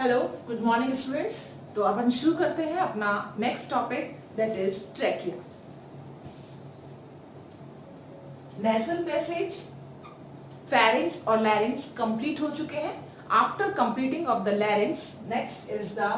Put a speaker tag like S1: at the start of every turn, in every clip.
S1: Hello, good morning students. तो अब हम शुरू करते हैं अपना next topic that is trachea. Nasal passage, pharynx और लैरिंग्स कंप्लीट हो चुके हैं। After completing of the larynx next is the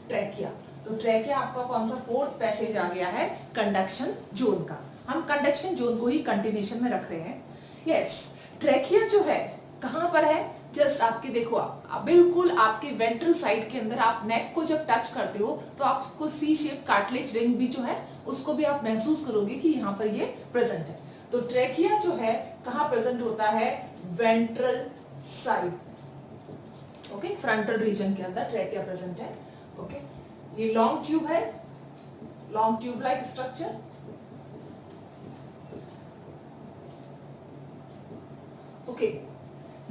S1: trachea. तो ट्रैकिया आपका कौन सा फोर्थ पैसेज आ गया है कंडक्शन जोन का। हम कंडक्शन जोन को ही कंटिन्यूशन में रख रहे हैं। यस, ट्रैकिया जो है कहां पर है, जस्ट आपके देखो आप बिल्कुल आपके वेंट्रल साइड के अंदर आप नेक को जब टच करते हो तो आपको सी शेप कार्टिलेज रिंग भी जो है उसको भी आप महसूस करोगे कि यहाँ पर ये प्रेजेंट है। तो ट्रैकिया जो है कहाँ प्रेजेंट होता है, ventral side. Okay, frontal region के अंदर ट्रैकिया प्रेजेंट है। ओके, ये लॉन्ग ट्यूब है, long tube like structure. Okay,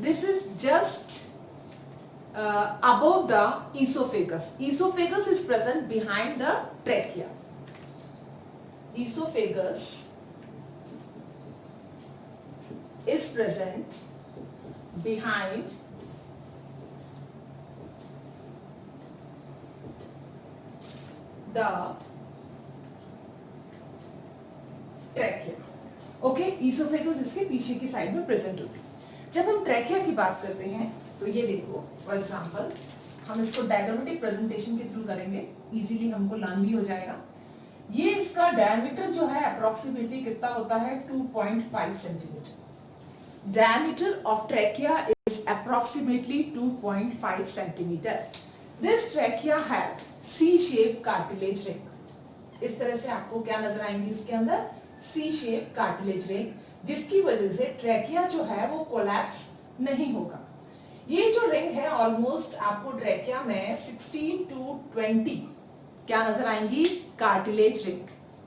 S1: this is just above the esophagus. Esophagus is present behind the trachea. Esophagus is present behind the trachea. Okay, esophagus इसके पीछे की side में present होती है। जब हम ट्रैकिया की बात करते हैं तो ये देखो, फॉर एग्जांपल हम इसको डायग्रामेटिक प्रेजेंटेशन के थ्रू करेंगे, इजीली हमको लर्न भी हो जाएगा। ये इसका डायमीटर जो है अप्रोक्सीमेटली कितना होता है, 2.5 centimetre. Diameter of trachea is approximately 2.5 centimetre. This trachea have C shape cartilage ring. इस तरह से आपको क्या नजर आएंगी इसके अंदर, सी शेप कार्टिलेज रिंग, जिसकी वजह से ट्रैकिया जो है वो कोलैप्स नहीं होगा। ये जो रिंग है ऑलमोस्ट आपको ट्रैकिया में 16 to 20 क्या नजर आएंगी, कार्टिलेज रिंग।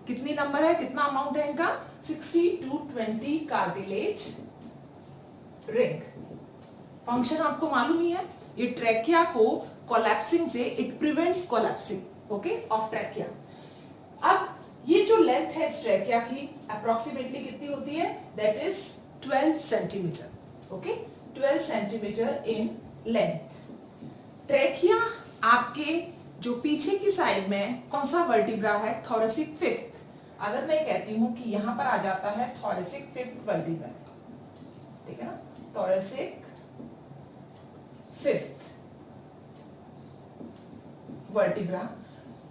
S1: कितनी नंबर है, कितना अमाउंट है इनका, 60 to 20 कार्टिलेज रिंग। फंक्शन आपको मालूम ही है, ये ट्रैकिया को कोलैप्सिंग से it prevents collapsing okay of trachea. अब ये जो लेंथ है इस ट्रैकिया की अप्रोक्सीमेटली कितनी होती है, that is 12 centimetre. Okay, 12 centimetre in length. Trachea आपके जो पीछे की साइड में कौन सा वर्टिब्रा है, थोरेसिक फिफ्थ। अगर मैं कहती हूं कि यहां पर आ जाता है थोरेसिक फिफ्थ वर्टिब्रा, ठीक है ना, thoracic fifth vertebra.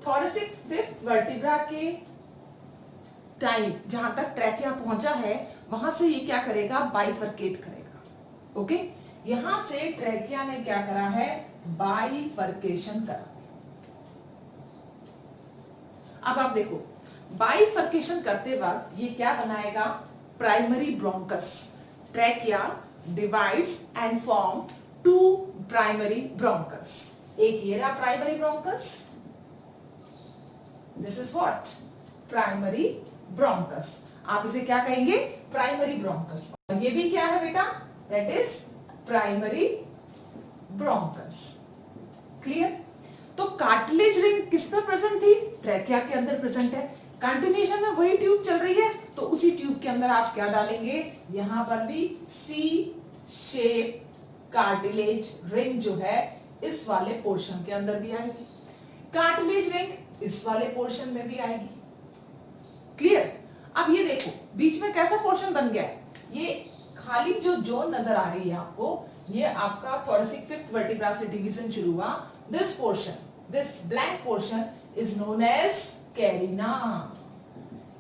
S1: Thoracic fifth vertebra के टाइम जहां तक ट्रैकिया पहुंचा है वहां से ये क्या करेगा, बाइफरकेट करेगा। ओके, यहां से ट्रैकिया ने क्या करा है, बाइफरकेशन करा। अब आप देखो, बाइफरकेशन करते वक्त ये क्या बनाएगा, primary bronchus. Trachea divides and form two primary bronchus. एक ये रहा primary bronchus, this is what, primary bronchus. आप इसे क्या कहेंगे, प्राइमरी ब्रोंकस। और ये भी क्या है बेटा, that is primary bronchus. Clear. तो कार्टिलेज रिंग किस पे प्रेजेंट थी, ट्रैकिया के अंदर प्रेजेंट है। कंटिन्यूएशन में वही ट्यूब चल रही है तो उसी ट्यूब के अंदर आप क्या डालेंगे, यहां पर भी सी शेप कार्टिलेज रिंग जो है इस वाले पोर्शन के अंदर भी आएगी, कार्टिलेज रिंग इस वाले पोर्शन में भी आएगी। क्लियर। अब ये देखो बीच में कैसा पोर्शन बन गया है, ये खाली जो जोन नजर आ रही है आपको, ये आपका थोरेसिक फिफ्थ वर्टिब्रा से डिवीजन शुरू हुआ। This portion, this blank portion is known as carina.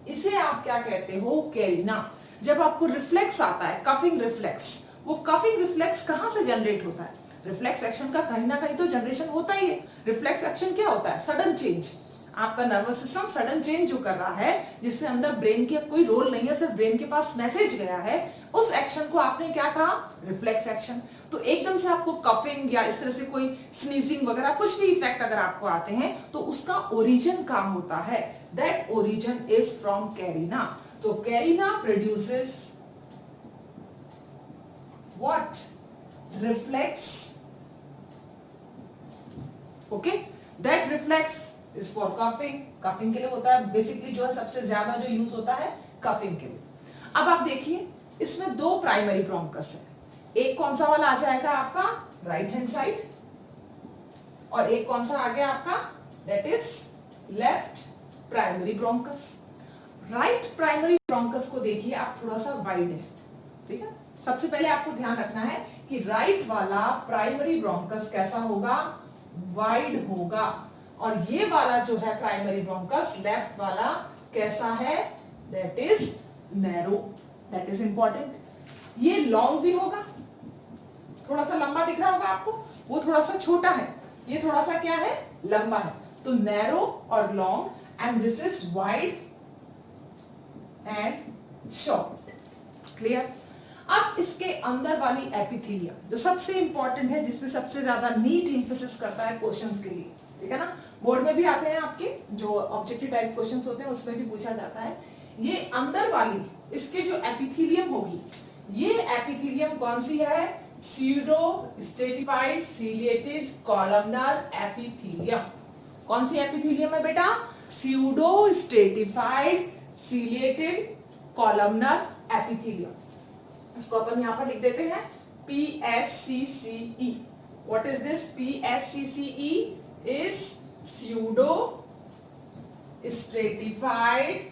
S1: इसे आप क्या कहते हो, कैरिना। जब आपको रिफ्लेक्स आता है, कफिंग रिफ्लेक्स, वो कफिंग रिफ्लेक्स कहां से जनरेट होता है, रिफ्लेक्स एक्शन का कहीं ना कहीं तो जनरेशन होता ही है। रिफ्लेक्स एक्शन क्या होता है, सडन चेंज। आपका नर्वस सिस्टम सडन चेंज जो कर रहा है, जिससे अंदर ब्रेन की कोई रोल नहीं है, सिर्फ ब्रेन के पास मैसेज गया है, उस एक्शन को आपने क्या कहा, रिफ्लेक्स एक्शन। तो एकदम से आपको कफिंग या इस तरह से कोई स्नीजिंग वगैरह कुछ भी इफेक्ट अगर आपको आते हैं तो उसका ओरिजिन कहां होता है, that origin is from carina. तो carina produces what, reflex. Okay, that reflex is for coughing. Coughing के लिए होता है, बेसिकली जो है सबसे ज्यादा जो यूज होता है कफिंग के लिए। अब आप देखिए इसमें दो प्राइमरी ब्रोंकस है, एक कौन सा वाला आ जाएगा आपका, राइट हैंड साइड, और एक कौन सा आ गया आपका, that is left primary bronchus. Right primary bronchus को देखिए आप, थोड़ा सा वाइड है, ठीक है। सबसे पहले आपको ध्यान रखना है कि राइट वाला प्राइमरी ब्रोंकस कैसा होगा, वाइड होगा, और ये वाला जो है प्राइमरी ब्रोंकस लेफ्ट वाला कैसा है, that is narrow, that is important. ये लॉन्ग भी होगा, थोड़ा सा लंबा दिख रहा होगा आपको, वो थोड़ा सा छोटा है, ये थोड़ा सा क्या है, लंबा है। तो नैरो और long, and this is wide and short, clear. अब इसके अंदर वाली एपिथेलियम जो सबसे इंपॉर्टेंट है, जिसमें सबसे ज्यादा नीट इंफोसिस करता है क्वेश्चंस के लिए, ठीक है ना, बोर्ड में भी आते हैं आपके जो ऑब्जेक्टिव टाइप क्वेश्चंस होते हैं उसमें भी पूछा जाता है। ये अंदर वाली इसके जो एपिथेलियम होगी, ये एपिथेलियम कौन सी है, pseudo stratified ciliated columnar epithelium. कौन सी एपिथेलियम है बेटा, pseudo stratified ciliated columnar epithelium. इसको अपन यहां पर लिख देते हैं PSCCE। What is this, PSCCE is pseudo stratified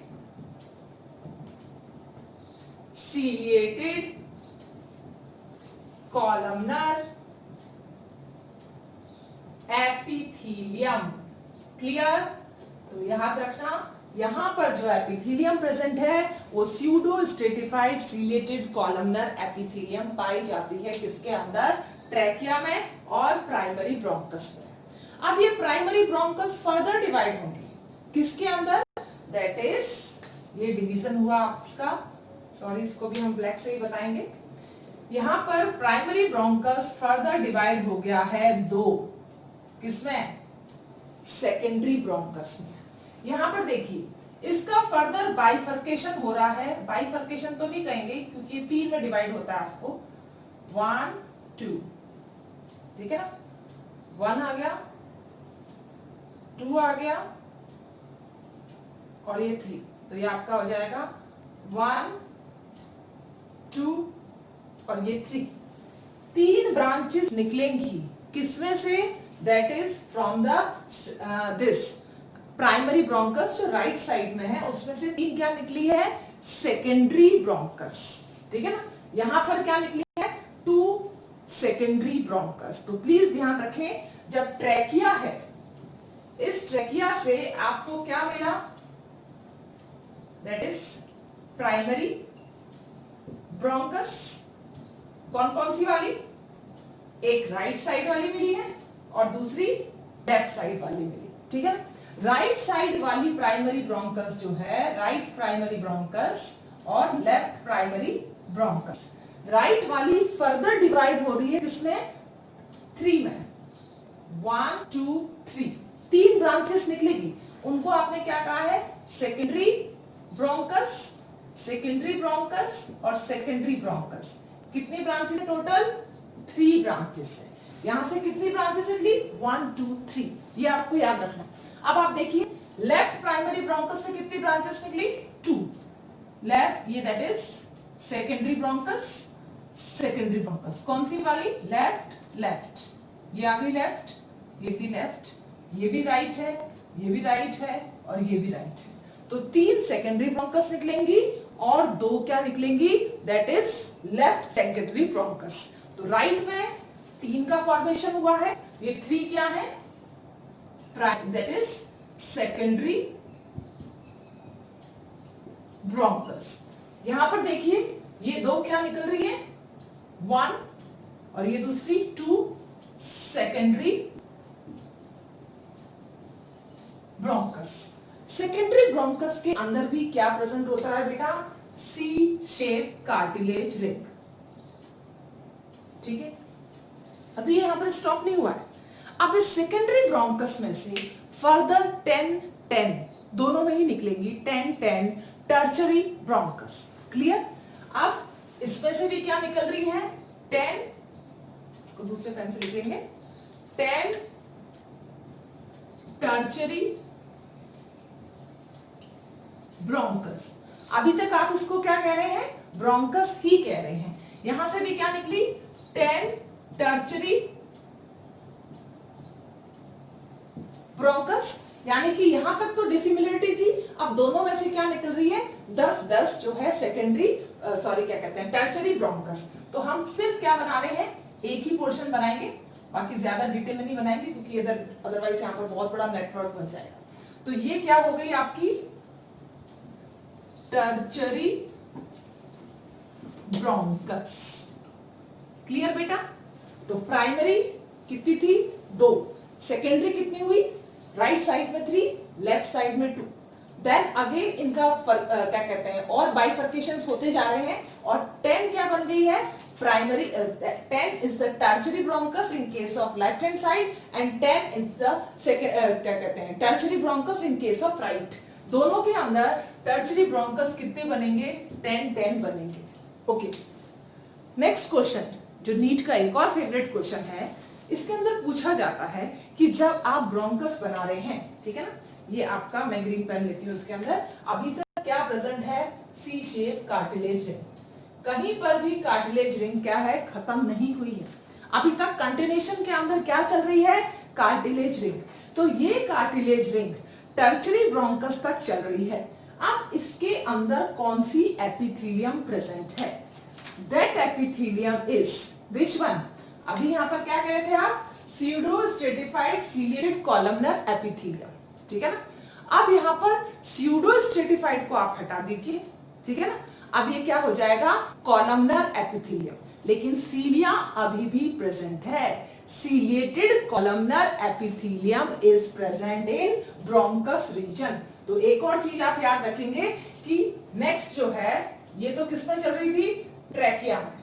S1: ciliated columnar epithelium, clear. तो याद रखना, यहां पर जो एपिथेलियम प्रेजेंट है वो pseudo stratified ciliated columnar epithelium पाई जाती है, किसके अंदर, ट्रैकिया में और प्राइमरी ब्रोंकस में। अब ये प्राइमरी ब्रोंकस फर्दर डिवाइड होंगे किसके अंदर, दैट इज, ये डिवीजन हुआ आपका, सॉरी इसको भी हम ब्लैक से ही बताएंगे। यहां पर प्राइमरी ब्रोंकस फर्दर डिवाइड हो गया है दो, किसमें, सेकेंडरी ब्रोंकस में। यहां पर देखिए इसका फर्दर बाइफर्केशन हो रहा है, बाइफर्केशन तो नहीं कहेंगे क्योंकि ये तीन में डिवाइड होता है आपको, 1 2, ठीक है ना, 1 आ गया, 2 आ गया और ये 3, तो ये आपका हो जाएगा 1 2 और ये 3। तीन ब्रांचेस निकलेंगी किसमें से, that is from the this primary bronchus जो राइट साइड में है, उसमें से तीन क्या निकली है, सेकेंडरी ब्रोंकस, ठीक है ना। यहां पर क्या निकली है, 2 सेकेंडरी ब्रोंकस। तो प्लीज ध्यान रखें, जब ट्रैकिया है, इस ट्रैकिया से आपको क्या मिला, दैट इज प्राइमरी ब्रोंकस। कौन कौन सी वाली, एक राइट साइड वाली मिली है और दूसरी लेफ्ट साइड वाली मिली, ठीक है। राइट साइड वाली प्राइमरी ब्रोंकस जो है, राइट प्राइमरी ब्रोंकस और लेफ्ट प्राइमरी ब्रोंकस, राइट वाली फर्दर डिवाइड हो रही है किसमें, 3 में, 1 2 3, तीन ब्रांचेस निकलेगी, उनको आपने क्या कहा है, सेकेंडरी ब्रोंकस, सेकेंडरी ब्रोंकस और सेकेंडरी ब्रोंकस। कितनी ब्रांचेस है टोटल, 3 ब्रांचेस है। यहां से कितनी ब्रांचेस निकली, 1 2 3, ये आपको याद रखना। अब आप देखिए लेफ्ट प्राइमरी ब्रोंकस से कितनी ब्रांचेस निकली, 2, लेफ्ट, ये that is secondary bronchus, secondary bronchus कौन सी वाली, लेफ्ट लेफ्ट, ये आ गई लेफ्ट, ये भी लेफ्ट, ये भी राइट है, ये भी राइट है और ये भी राइट है। तो 3 सेकेंडरी ब्रोंकस निकलेंगी और 2 क्या निकलेंगी, that is left secondary bronchus. तो राइट में 3 का फॉर्मेशन हुआ है, ये 3 क्या है, दैट इज सेकेंडरी ब्रोंकस। यहां पर देखिए ये 2 क्या निकल रही है, 1 और ये दूसरी 2 सेकेंडरी ब्रोंकस। सेकेंडरी ब्रोंकस के अंदर भी क्या प्रेजेंट होता है बेटा, सी शेप कार्टिलेज रिंग, ठीक है। अभी यहां पर स्टॉप नहीं हुआ है, अब इस सेकेंडरी ब्रोंकस में से फर्दर 10 दोनों में ही निकलेंगी, 10 टर्चरी ब्रोंकस, क्लियर। अब इसमें से भी क्या निकल रही है, 10, इसको दूसरे पेन से लिखेंगे, 10 टर्चरी ब्रोंकस। अभी तक आप इसको क्या कह रहे हैं, ब्रोंकस ही कह रहे हैं। यहां से भी क्या निकली, 10 टर्चरी यानी कि यहां तक तो डिसिमिलरिटी थी, अब दोनों में से क्या निकल रही है, 10-10 जो है सेकेंडरी क्या कहते हैं, टर्शरी ब्रोंकस। तो हम सिर्फ क्या बना रहे हैं, एक ही पोर्शन बनाएंगे, बाकी ज्यादा डिटेल में नहीं बनाएंगे क्योंकि इधर अदरवाइज यहाँ पर बहुत बड़ा नेटवर्क बन जाएगा। तो ये क्या हो गई आपकी टर्शरी ब्रोंकस। क्लियर बेटा? तो प्राइमरी कितनी थी, 2, सेकेंडरी कितनी हुई, राइट साइड में 3, लेफ्ट साइड में 2। देन अगेन इनका क्या कहते हैं और बाइफर्केशंस होते जा रहे हैं और 10 क्या बन गई है, primary 10 is the tertiary bronchus in case of left hand side and 10 is the second क्या कहते हैं, tertiary bronchus in case of right. दोनों के अंदर टर्शरी ब्रोंकस कितने बनेंगे, 10-10 बनेंगे। ओके, नेक्स्ट क्वेश्चन जो नीट का एक और फेवरेट क्वेश्चन है, इसके अंदर पूछा जाता है कि जब आप ब्रोंकस बना रहे हैं, ठीक है ना, ये आपका मैं ग्रीन पेन लेती हूँ, उसके अंदर अभी तक क्या प्रेजेंट है, सी शेप कार्टिलेज रिंग। कहीं पर भी कार्टिलेज रिंग क्या है, खत्म नहीं हुई है। अभी तक कंटिन्यूएशन के अंदर क्या चल रही है, कार्टिलेज रिंग। तो ये कार्टिलेज रिंग टर्शरी ब्रोंकस तक चल रही है। अब इसके अंदर कौन सी एपिथेलियम प्रेजेंट है, that epithelium is which one. अभी यहां पर क्या कह रहे थे आप, pseudo stratified ciliated columnar epithelium, ठीक है ना। अब यहां पर स्यूडो स्ट्रेटिफाइड को आप हटा दीजिए, ठीक है ना, अब ये क्या हो जाएगा, कॉलमनर एपिथेलियम। लेकिन सीलिया अभी भी प्रेजेंट है, ciliated columnar epithelium is present in bronchus region. तो एक और चीज आप याद रखेंगे कि नेक्स्ट जो है, ये तो किसमें चल रही थी, ट्रैकिया में।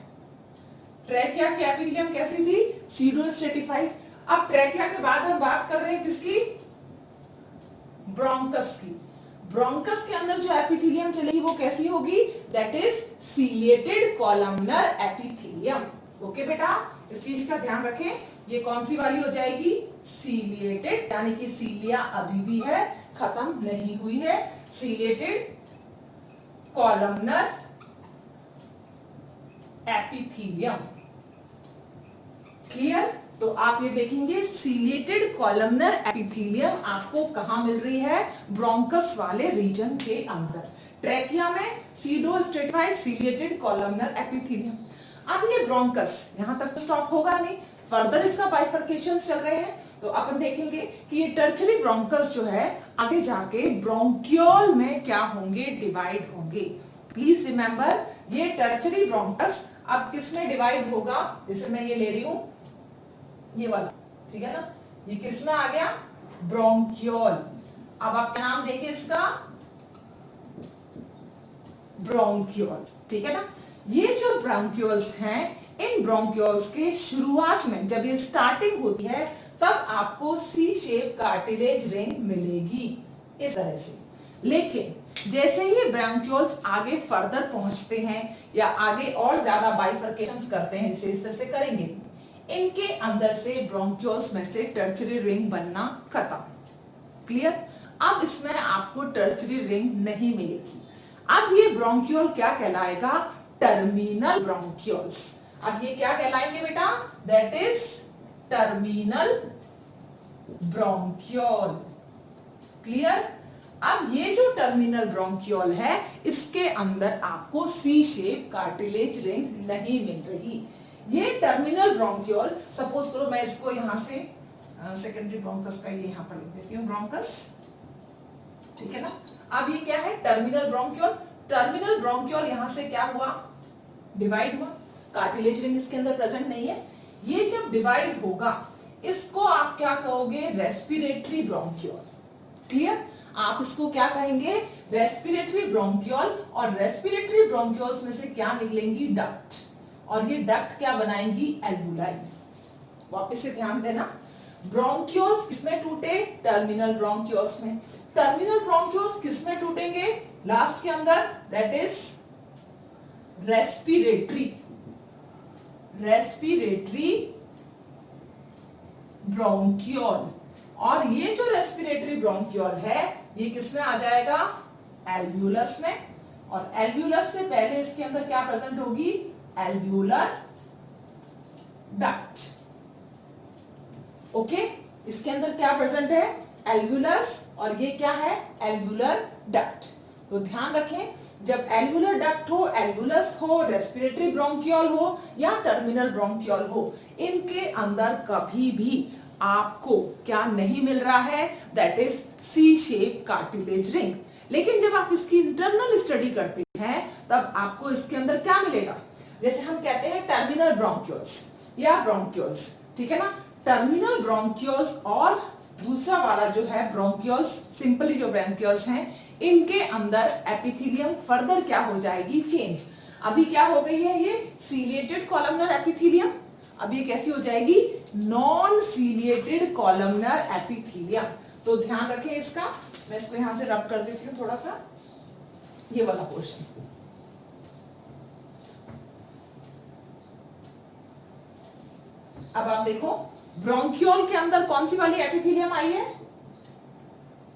S1: ट्रैकिया की एपिथेलियम कैसी थी, सीडो स्ट्रेटिफाइड। अब ट्रैकिया के बाद हम बात कर रहे हैं किसकी, ब्रोंकस की। ब्रोंकस के अंदर जो एपिथेलियम चलेगी वो कैसी होगी, that is ciliated columnar epithelium. Okay बेटा, इस चीज का ध्यान रखें, ये कौन सी वाली हो जाएगी, सीलिएटेड, यानी कि सीलिया अभी भी है, खत्म नहीं हुई है, सीलिएटेड कॉलमनर एपिथेलियम। क्लियर? तो आप ये देखेंगे सीलिएटेड कॉलमनर एपिथेलियम आपको कहां मिल रही है, ब्रोंकस वाले रीजन के अंदर, ट्रैकिया में pseudo stratified ciliated columnar epithelium. अब ये ब्रोंकस यहां तक स्टॉप होगा नहीं, फर्दर इसका बाइफर्केशंस चल रहे हैं। तो अपन देखेंगे कि ये टर्शरी ब्रोंकस जो है आगे जाके ब्रोंकियोल में क्या होंगे, डिवाइड होंगे। प्लीज रिमेंबर, ये टर्शरी ब्रोंकस अब किसमें डिवाइड होगा, जैसे मैं ये ले रही हूं, ये वाला, ठीक है ना, ये किसमें आ गया, ब्रोंकियोल। अब आप क्या नाम देंगे इसका, ब्रोंकियोल, ठीक है ना। ये जो ब्रोंकियोल्स हैं, इन ब्रोंकियोल्स के शुरुआत में जब ये स्टार्टिंग होती है तब आपको सी शेप कार्टिलेज रिंग मिलेगी इस तरह से। लेकिन जैसे ही ब्रोंकियोल्स आगे फर्दर पहुंचते हैं या आगे और ज्यादा बाइफर्केशंस करते हैं, इसे इस तरह से करेंगे, इनके अंदर से ब्रोंकियोल्स में से टर्शरी रिंग बनना खत्म। क्लियर? अब इसमें आपको टर्शरी रिंग नहीं मिलेगी। अब ये ब्रोंकियोल क्या कहलाएगा, टर्मिनल ब्रोंकियोल्स। अब ये क्या कहलाएंगे बेटा, that is terminal bronchiole. Clear? अब ये जो टर्मिनल ब्रोंकियोल है, इसके अंदर आपको सी शेप कार्टिलेज रिंग नहीं मिल रही। ये टर्मिनल ब्रोंकियोल, सपोज करो मैं इसको यहां से सेकेंडरी ब्रोंकस का ये यहां पर लिख देती हूं, ब्रोंकस, ठीक है ना। अब ये क्या है, टर्मिनल ब्रोंकियोल। टर्मिनल ब्रोंकियोल यहां से क्या हुआ, डिवाइड हुआ, कार्टिलेज रिंग इसके अंदर प्रेजेंट नहीं है। ये जब डिवाइड होगा, इसको आप क्या कहोगे, रेस्पिरेटरी ब्रोंकियोल। क्लियर? आप इसको क्या कहेंगे, रेस्पिरेटरी ब्रोंकियोल। और रेस्पिरेटरी ब्रोंकियोल्स में से क्या निकलेंगी, डक्ट, और ये डक्ट क्या बनाएंगी, एल्वुलाई। वापस से ध्यान देना, ब्रोंकियोल्स किसमें टूटे, टर्मिनल ब्रोंकियोल्स में। टर्मिनल ब्रोंकियोल्स किसमें टूटेंगे, लास्ट के अंदर, दैट इज रेस्पिरेटरी ब्रोंकियोल। और ये जो रेस्पिरेटरी ब्रोंकियोल है, ये किसमें आ जाएगा, एल्व्यूलस में। और एल्व्यूलस से पहले इसके अंदर क्या प्रेजेंट होगी, एल्व्यूलर डक्ट। ओके, इसके अंदर क्या प्रेजेंट है, एल्वुलस और ये क्या है, एल्वुलर डक्ट। तो ध्यान रखें, जब एल्वुलर डक्ट हो, एल्वुलस हो, रेस्पिरेटरी ब्रोंकियोल हो या टर्मिनल ब्रोंकियोल हो, इनके अंदर कभी भी आपको क्या नहीं मिल रहा है, that is C shape cartilage ring. लेकिन जब आप इसकी इंटरनल स्टडी करते हैं तब आपको इसके अंदर क्या मिलेगा, जैसे हम कहते हैं टर्मिनल ब्रोंकियोल्स या ब्रोंकियोल्स, ठीक है ना, टर्मिनल ब्रोंकियोल्स और दूसरा वाला जो है ब्रोंकियोल्स, सिंपली जो ब्रोंकियोल्स हैं, इनके अंदर एपिथेलियम फर्दर क्या हो जाएगी, चेंज। अभी क्या हो गई है, ये सीलिएटेड कॉलमनर एपिथेलियम, अब ये कैसी हो जाएगी, नॉन सीलिएटेड कॉलमनर एपिथेलियम। तो ध्यान रखें इसका, मैं इसको यहां से रब कर देती हूं थोड़ा सा, ये वाला पोर्शन। अब आप देखो ब्रोंकियोल के अंदर कौन सी वाली एपिथेलियम आई है,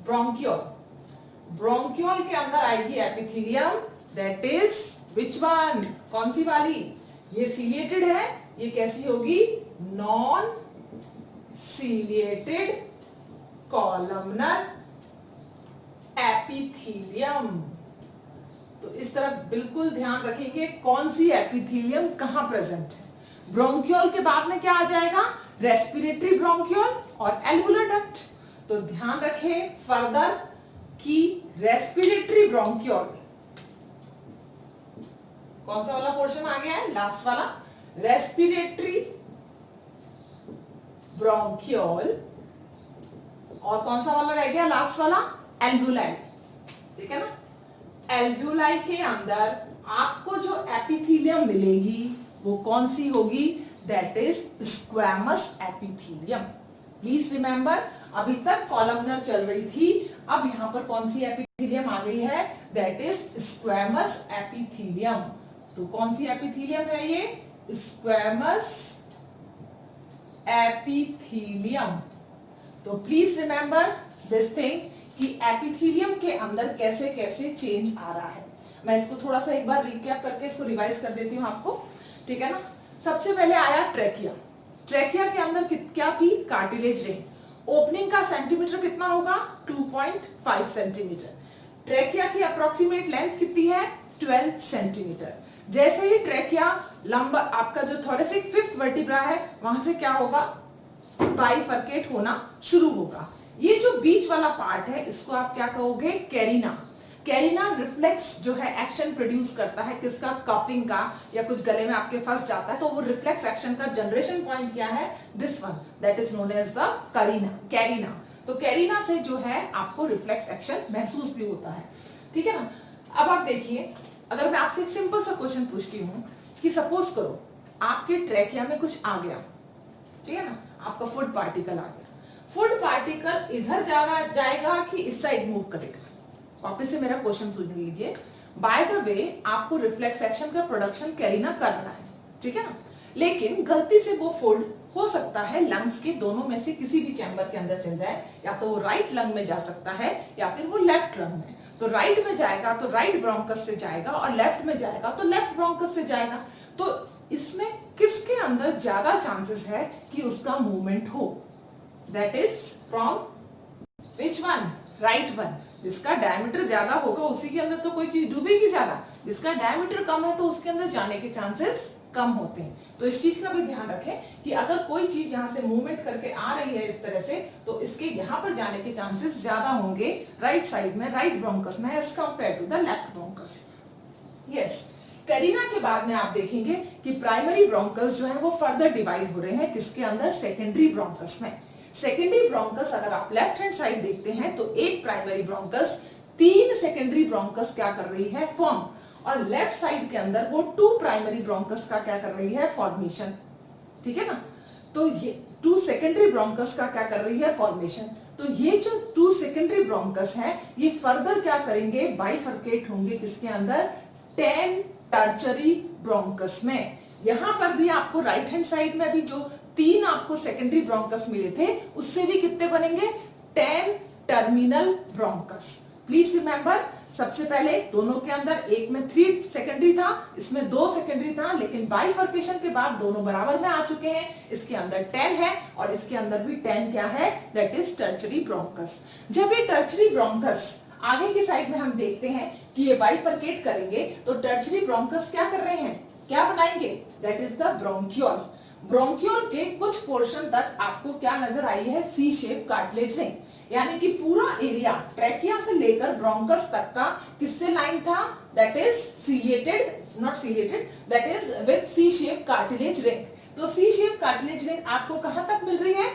S1: ब्रोंकियोल, ब्रोंकियोल के अंदर आएगी epithelium, that is which one, कौन सी वाली, ये सीलिएटेड है, ये कैसी होगी, नॉन सीलिएटेड कॉलमनर एपिथेलियम। तो इस तरह बिल्कुल ध्यान रखिए कौन सी एपिथेलियम कहां प्रेजेंट है। ब्रोंकियोल के बाद में क्या आ जाएगा, रेस्पिरेटरी ब्रोंकियोल और एल्वुलर डक्ट। तो ध्यान रखें फर्दर कि रेस्पिरेटरी ब्रोंकियोल, कौन सा वाला पोर्शन आ गया है, लास्ट वाला, रेस्पिरेटरी ब्रोंकियोल, और कौन सा वाला रह गया लास्ट वाला, एल्वुलाई, ठीक है ना। एल्वुलाई के अंदर आपको जो एपिथेलियम मिलेगी वो कौन सी होगी, that is squamous epithelium. Please remember, अभी तक कॉलमनर चल रही थी, अब यहां पर कौन सी एपिथेलियम आ गई है, दैट इज स्क्वैमस एपिथेलियम। तो कौन सी एपिथेलियम है ये, स्क्वैमस एपिथेलियम। तो प्लीज रिमेंबर दिस थिंग कि एपिथेलियम के अंदर कैसे कैसे चेंज आ रहा है। मैं इसको थोड़ा सा एक बार रिकैप करके इसको रिवाइज कर देती हूं आपको, ठीक है ना। सबसे पहले आया ट्रैकिया, ट्रैकिया के अंदर क्या थी, कार्टिलेज रिंग, ओपनिंग का सेंटीमीटर कितना होगा, 2.5 सेंटीमीटर। ट्रैकिया की अप्रोक्सीमेट लेंथ कितनी है, 12 सेंटीमीटर। जैसे ही ट्रैकिया लंबा, आपका जो थोरेसिक फिफ्थ वर्टिब्रा है वहां से क्या होगा, बाइफर्केट होना शुरू होगा। ये जो बीच वाला पार्ट है इसको आप क्या कहोगे, कैरिना। कैरिना रिफ्लेक्स जो है एक्शन प्रोड्यूस करता है, किसका, कफिंग का, या कुछ गले में आपके फंस जाता है तो वो रिफ्लेक्स एक्शन का जनरेशन पॉइंट क्या है, this one, that is known as the carina. तो कैरिना से जो है आपको रिफ्लेक्स एक्शन महसूस भी होता है, ठीक है ना। अब आप देखिए, अगर मैं आपसे एक सिंपल सा क्वेश्चन पूछती हूँ कि सपोज करो आपके ट्रैकिया में कुछ आ गया, ठीक है ना, आपका फूड पार्टिकल आ गया, फूड पार्टिकल इधर जाएगा कि इस साइड मूव करेगा। वापस से मेरा क्वेश्चन सुन लीजिए, बाय द वे आपको रिफ्लेक्स एक्शन का प्रोडक्शन कैरिना करना है, ठीक है ना, लेकिन गलती से वो फूड हो सकता है लंग्स के दोनों में से किसी भी चैम्बर के अंदर चल जाए, या तो वो राइट लंग में जा सकता है या फिर वो लेफ्ट लंग में। तो राइट में जाएगा तो राइट ब्रोंकस से जाएगा, और लेफ्ट में जाएगा तो लेफ्ट ब्रोंकस से जाएगा। तो इसमें किसके अंदर ज्यादा चांसेस है कि उसका मूवमेंट हो, that is from which one, right one. जिसका डायमीटर ज्यादा होगा उसी के अंदर तो कोई चीज डूबेगी ज्यादा, जिसका डायमीटर कम है तो उसके अंदर जाने के चांसेस कम होते हैं। तो इस चीज का भी ध्यान रखें कि अगर कोई चीज यहाँ से मूवमेंट करके आ रही है इस तरह से, तो इसके यहाँ पर जाने के चांसेस ज्यादा होंगे राइट साइड में, राइट ब्रोंकस में, as compare to the left bronchus. Yes, carina के बाद में आप देखेंगे कि प्राइमरी ब्रोंकस जो है वो फर्दर डिवाइड हो रहे हैं, किसके अंदर, सेकेंडरी ब्रोंकस में। सेकेंडरी ब्रोंकस अगर आप लेफ्ट हैंड साइड देखते हैं तो एक प्राइमरी ब्रोंकस 3 सेकेंडरी ब्रोंकस क्या कर रही है, फॉर्म, और लेफ्ट साइड के अंदर वो 2 प्राइमरी ब्रोंकस का क्या कर रही है, फॉर्मेशन, ठीक है ना। तो ये 2 सेकेंडरी ब्रोंकस का क्या कर रही है, फॉर्मेशन। तो ये जो 2 सेकेंडरी ब्रोंकस है ये फर्दर क्या करेंगे, बाइफर्केट होंगे किसके अंदर, 10 टर्चरी ब्रोंकस में। यहां पर भी आपको राइट हैंड साइड में भी जो 3 आपको सेकेंडरी ब्रोंकस मिले थे उससे भी कितने बनेंगे, 10 टर्मिनल ब्रोंकस। प्लीज रिमेंबर, सबसे पहले दोनों के अंदर एक में 3 सेकेंडरी था, इसमें 2 सेकेंडरी था, लेकिन बाइफर्केशन के बाद दोनों बराबर में आ चुके हैं। इसके अंदर 10 है और इसके अंदर भी 10 क्या है, दैट इज टर्शरी ब्रोंकस। जब ये टर्शरी ब्रोंकस आगे की साइड में हम देखते हैं कि ये बाइफर्केट करेंगे तो टर्शरी ब्रोंकस क्या कर रहे हैं, क्या बनाएंगे, that is the bronchiole. Bronchiole के कुछ पोर्शन तक आपको क्या नजर आई है, सी शेप कार्टिलेज रिंग, यानी कि पूरा एरिया ट्रैकिया से लेकर ब्रोंकस तक का किससे लाइन था, that is ciliated, not ciliated, that is with C shape cartilage ring. तो सी शेप कार्टिलेज रिंग आपको कहां तक मिल रही है,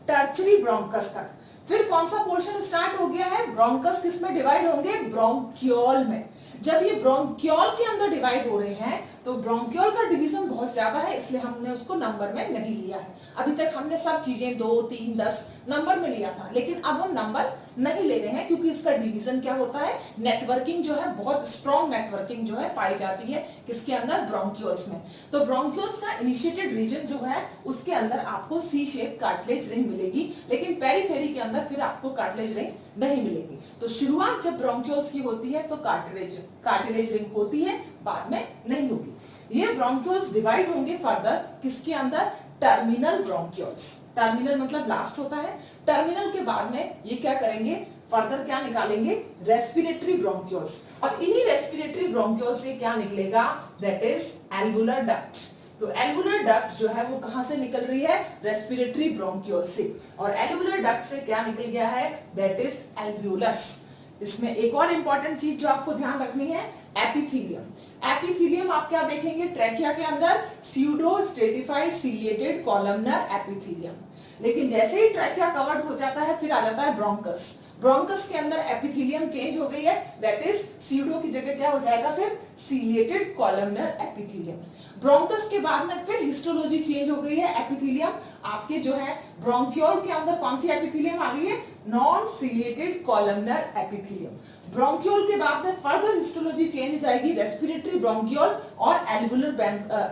S1: टर्शरी ब्रोंकस तक। फिर कौन सा पोर्शन स्टार्ट हो गया है, ब्रोंकस किस में डिवाइड होंगे, ब्रोंकियोल में। जब ये ब्रोंकियोल के अंदर डिवाइड हो रहे हैं तो ब्रोंकियोल का डिवीजन बहुत ज्यादा है, इसलिए हमने उसको नंबर में नहीं लिया है। अभी तक हमने सब चीजें 2, 3, 10 नंबर में लिया था, लेकिन अब हम नंबर नहीं ले रहे हैं क्योंकि इसका डिवीजन क्या होता है, नेटवर्किंग जो है, बहुत स्ट्रॉन्ग नेटवर्किंग जो है पाई जाती है किसके अंदर, ब्रोंकियोल्स में। तो ब्रोंकियोल्स का इनिशिएटेड रीजन जो है उसके अंदर आपको सी शेप कार्टिलेज रिंग मिलेगी, लेकिन पेरिफेरी के अंदर फिर आपको कार्टिलेज रिंग नहीं मिलेगी। तो शुरुआत जब ब्रोंकियोल्स की होती है तो कार्टिलेज रिंग होती है, बाद में नहीं होगी। ये ब्रोंकियोल्स डिवाइड होंगे फर्दर किसके अंदर, टर्मिनल ब्रोंकियोल्स। टर्मिनल मतलब लास्ट होता है, टर्मिनल के बाद में ये क्या करेंगे, फर्दर क्या निकालेंगे, रेस्पिरेटरी ब्रोंकियोल्स। और इन्हीं रेस्पिरेटरी ब्रोंकियोल्स से क्या निकलेगा, दैट इज एल्वुलर डक्ट। तो एल्वुलर डक्ट जो है वो कहां से निकल रही है, रेस्पिरेटरी ब्रोंकियोल से। और एल्वुलर डक्ट से क्या निकल गया है, दैट इज एल्वियोलस। इसमें एक और इंपॉर्टेंट चीज जो आपको ध्यान रखनी है, एपिथेलियम। एपिथेलियम आप क्या देखेंगे, ट्रैकिया के अंदर pseudo stratified ciliated columnar epithelium. लेकिन जैसे ही ट्रैकिया कवर्ड हो जाता है फिर आ जाता है ब्रोंकस। ब्रोंकस के अंदर एपिथेलियम चेंज हो गई है, दैट इज स्यूडो की जगह क्या हो जाएगा, सिर्फ सीलिएटेड कॉलमनर एपिथेलियम। ब्रोंकस के बाद में फिर हिस्टोलॉजी चेंज हो गई है, एपिथेलियम आपके जो है ब्रोंकियोल के अंदर कौन सी एपिथेलियम आ गई है, non ciliated columnar epithelium. Bronchiole के बाद में फर्दर हिस्टोलॉजी चेंज हो जाएगी, रेस्पिरेटरी ब्रोंकियोल और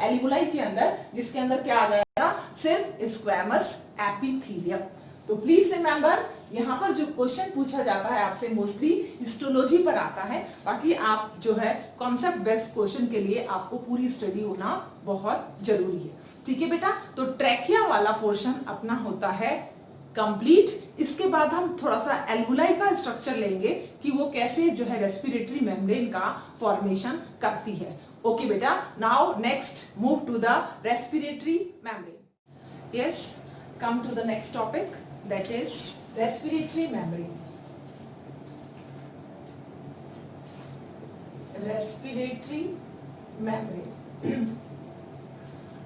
S1: एल्वुलाई के अंदर, जिसके अंदर क्या आ जाएगा, सिर्फ स्क्वैमस एपिथेलियम। तो प्लीज रिमेंबर, यहाँ पर जो क्वेश्चन पूछा जाता है आपसे मोस्टली हिस्टोलॉजी पर आता है, बाकी आप जो है कॉन्सेप्ट बेस्ड क्वेश्चन के लिए आपको पूरी स्टडी होना बहुत जरूरी है। ठीक है बेटा, तो ट्रैकिया वाला पोर्शन अपना होता है कंप्लीट। इसके बाद हम थोड़ा सा एल्वुलाई का स्ट्रक्चर लेंगे कि वो कैसे जो है रेस्पिरेटरी मेम्ब्रेन का फॉर्मेशन करती है। ओके बेटा, now next move to the respiratory membrane. Yes, come to the next topic, that is respiratory membrane. Respiratory membrane.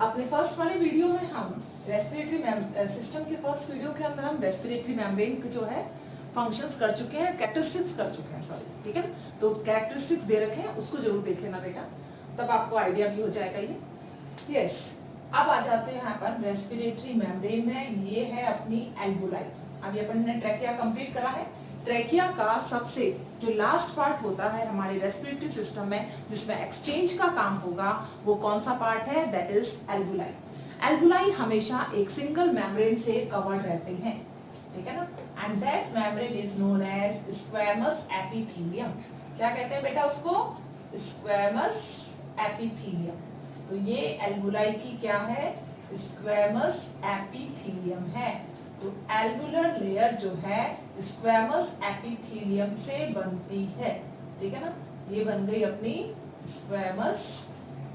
S1: अपने फर्स्ट वाले वीडियो में हम रेस्पिरेटरी सिस्टम के फर्स्ट वीडियो के अंदर हम रेस्पिरेटरी मेम्ब्रेन के जो है फंक्शंस कर चुके हैं, कैरेक्टरिस्टिक्स कर चुके हैं, सॉरी, ठीक है। तो कैरेक्टरिस्टिक्स दे रखे हैं, उसको जरूर देख लेना बेटा, तब आपको आइडिया भी हो जाएगा ये। यस, अब आ जाते हैं यहाँ पर रेस्पिरेटरी मेम्ब्रेन में, ये है अपनी एल्वुलाई। अभी अपन ने ट्रैकिया कंप्लीट करा है। ट्रैकिया का सबसे जो लास्ट पार्ट होता है हमारे रेस्पिरेटरी सिस्टम में, जिसमें एक्सचेंज का काम होगा, वो कौन सा पार्ट है, दैट इज एल्वुलाई। एल्वुलाई हमेशा एक सिंगल मेम्ब्रेन से कवर्ड रहते हैं, ठीक है ना, and that membrane is known as squamous epithelium. क्या कहते हैं बेटा उसको, स्क्वैमस एपिथेलियम। तो ये एल्वुलाई की क्या है, स्क्वैमस एपिथेलियम है। तो एल्वुलर लेयर जो है स्क्वैमस एपिथेलियम से बनती है, ठीक है ना, ये बन गई अपनी स्क्वैमस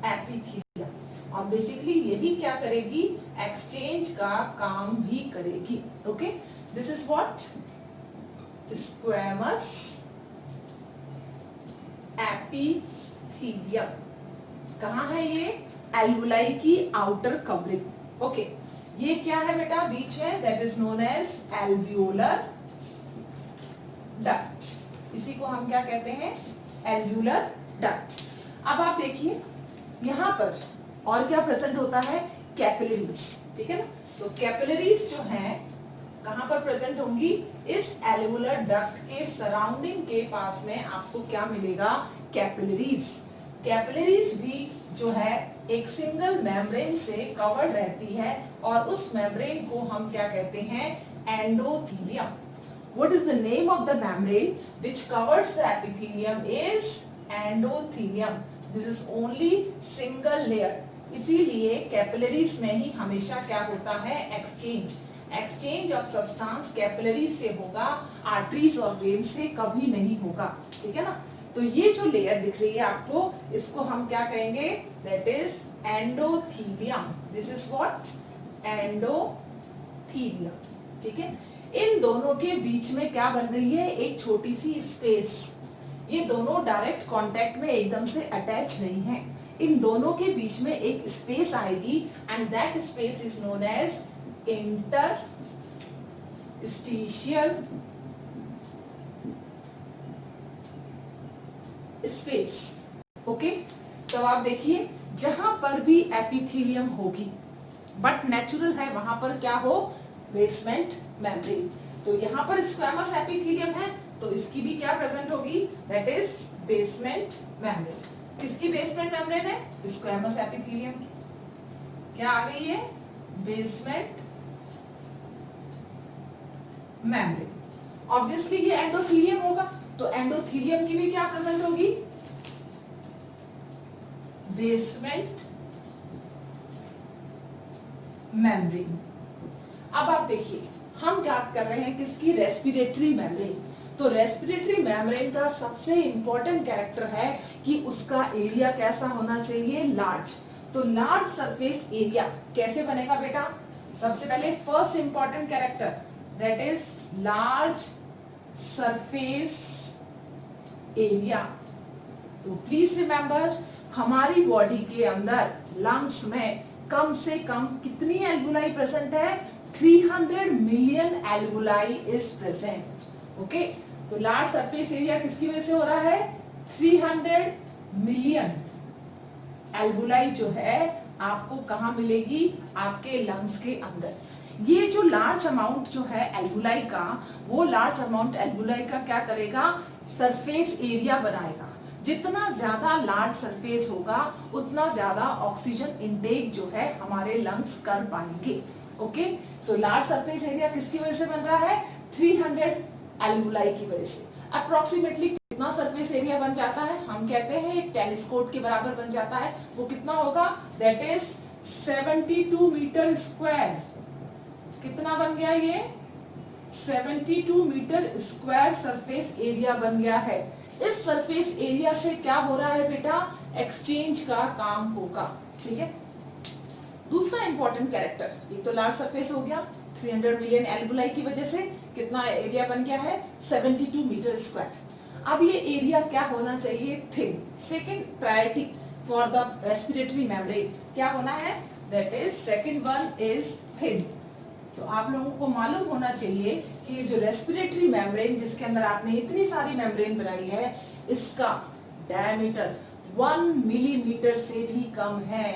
S1: एपिथेलियम। और बेसिकली यही क्या करेगी, एक्सचेंज का काम भी करेगी। Okay, this is what, squamous epithelium. कहाँ है ये, एल्वुलाई की आउटर कवरिंग। ओके, ये क्या है बेटा बीच में, that is known as alveolar duct. इसी को हम क्या कहते हैं, एल्वियोलर डक्ट। अब आप देखिए यहाँ पर और क्या प्रेजेंट होता है, कैपिलरीज, ठीक है ना। तो कैपिलरीज जो है कहाँ पर प्रेजेंट होंगी, इस एल्वियोलर डक्ट के सराउंडिंग के पास में आपको क्या मिलेगा, कैपिलरीज। कैपिलरीज भी जो है एक सिंगल मेम्ब्रेन से कवर्ड रहती है और उस मेम्ब्रेन को हम क्या कहते हैं, endothelium. What is the name of the membrane which covers the epithelium is endothelium. This is only single layer. इसीलिए कैपिलरीज में ही हमेशा क्या होता है, एक्सचेंज ऑफ सब्सटेंस कैपिलरीज से होगा, आर्टरीज और वेन से कभी नहीं होगा, ठीक है ना। तो ये जो लेयर दिख रही है आपको, इसको हम क्या कहेंगे, that is endothelium. This is what, endothelium, ठीक है। इन दोनों के बीच में क्या बन रही है, एक छोटी सी स्पेस. ये दोनों डायरेक्ट कांटेक्ट में एकदम से अटैच नहीं है, इन दोनों के बीच में एक स्पेस आएगी and that space is known as interstitial space. Okay, तो आप देखिए जहां पर भी एपिथेलियम होगी बट नेचुरल है, वहां पर क्या हो, बेसमेंट मेम्ब्रेन. तो यहाँ पर स्क्वैमस एपिथेलियम है तो इसकी भी क्या प्रेजेंट होगी, दैट इज बेसमेंट मेम्ब्रेन. किसकी बेसमेंट मेम्ब्रेन है, स्क्वैमस एपिथेलियम की. क्या आ गई है, बेसमेंट मेम्ब्रेन. ऑब्वियसली ये एंडोथेलियम होगा तो एंडोथेलियम की भी क्या प्रेजेंट होगी, बेसमेंट मेम्ब्रेन. अब आप देखिए हम क्या कर रहे हैं, किसकी, रेस्पिरेटरी मेम्ब्रेन. तो रेस्पिरेटरी मेम्ब्रेन का सबसे इंपॉर्टेंट कैरेक्टर है कि उसका एरिया कैसा होना चाहिए, लार्ज. तो लार्ज सरफेस एरिया कैसे बनेगा बेटा, सबसे पहले first important character that is large surface area. तो प्लीज रिमेंबर हमारी बॉडी के अंदर लंग्स में कम से कम कितनी एल्वुलाई प्रेजेंट है, 300 million alveoli is present. Okay, तो लार्ज सरफेस एरिया किसकी वजह से हो रहा है, 300 मिलियन एल्वुलाई जो है आपको कहां मिलेगी, आपके लंग्स के अंदर. ये जो लार्ज अमाउंट जो है एल्वुलाई का, वो लार्ज अमाउंट एल्वुलाई का क्या करेगा, सरफेस एरिया बनाएगा. जितना ज्यादा लार्ज सरफेस होगा उतना ज्यादा ऑक्सीजन इनटेक जो है हमारे लंग्स कर पाएंगे. Okay, so large surface area किसकी वजह से बन रहा है, 300 एल्वुलाई की वजह से. अप्रोक्सीमेटली कितना सरफेस एरिया बन जाता है, हम कहते हैं एक टेलीस्कोप के बराबर बन जाता है. वो कितना होगा, दैट इज 72 मीटर स्क्वायर. कितना बन गया ये, 72 मीटर स्क्वायर सरफेस एरिया बन गया है. इस सरफेस एरिया से क्या हो रहा है बेटा, एक्सचेंज का काम होगा. ठीक है, दूसरा इंपॉर्टेंट कैरेक्टर, एक तो लार्ज सरफेस हो गया, 300 मिलियन एल्वुलाई की वजह से कितना एरिया बन गया है, 72 मीटर स्क्वायर. अब ये एरिया क्या होना चाहिए, thin. Second priority for the respiratory membrane क्या होना है, that is second one is thin. तो आप लोगों को मालूम होना चाहिए कि जो रेस्पिरेटरी मेम्ब्रेन जिसके अंदर आपने इतनी सारी मेम्ब्रेन बनाई है, इसका डायमीटर 1 मिलीमीटर से भी कम है.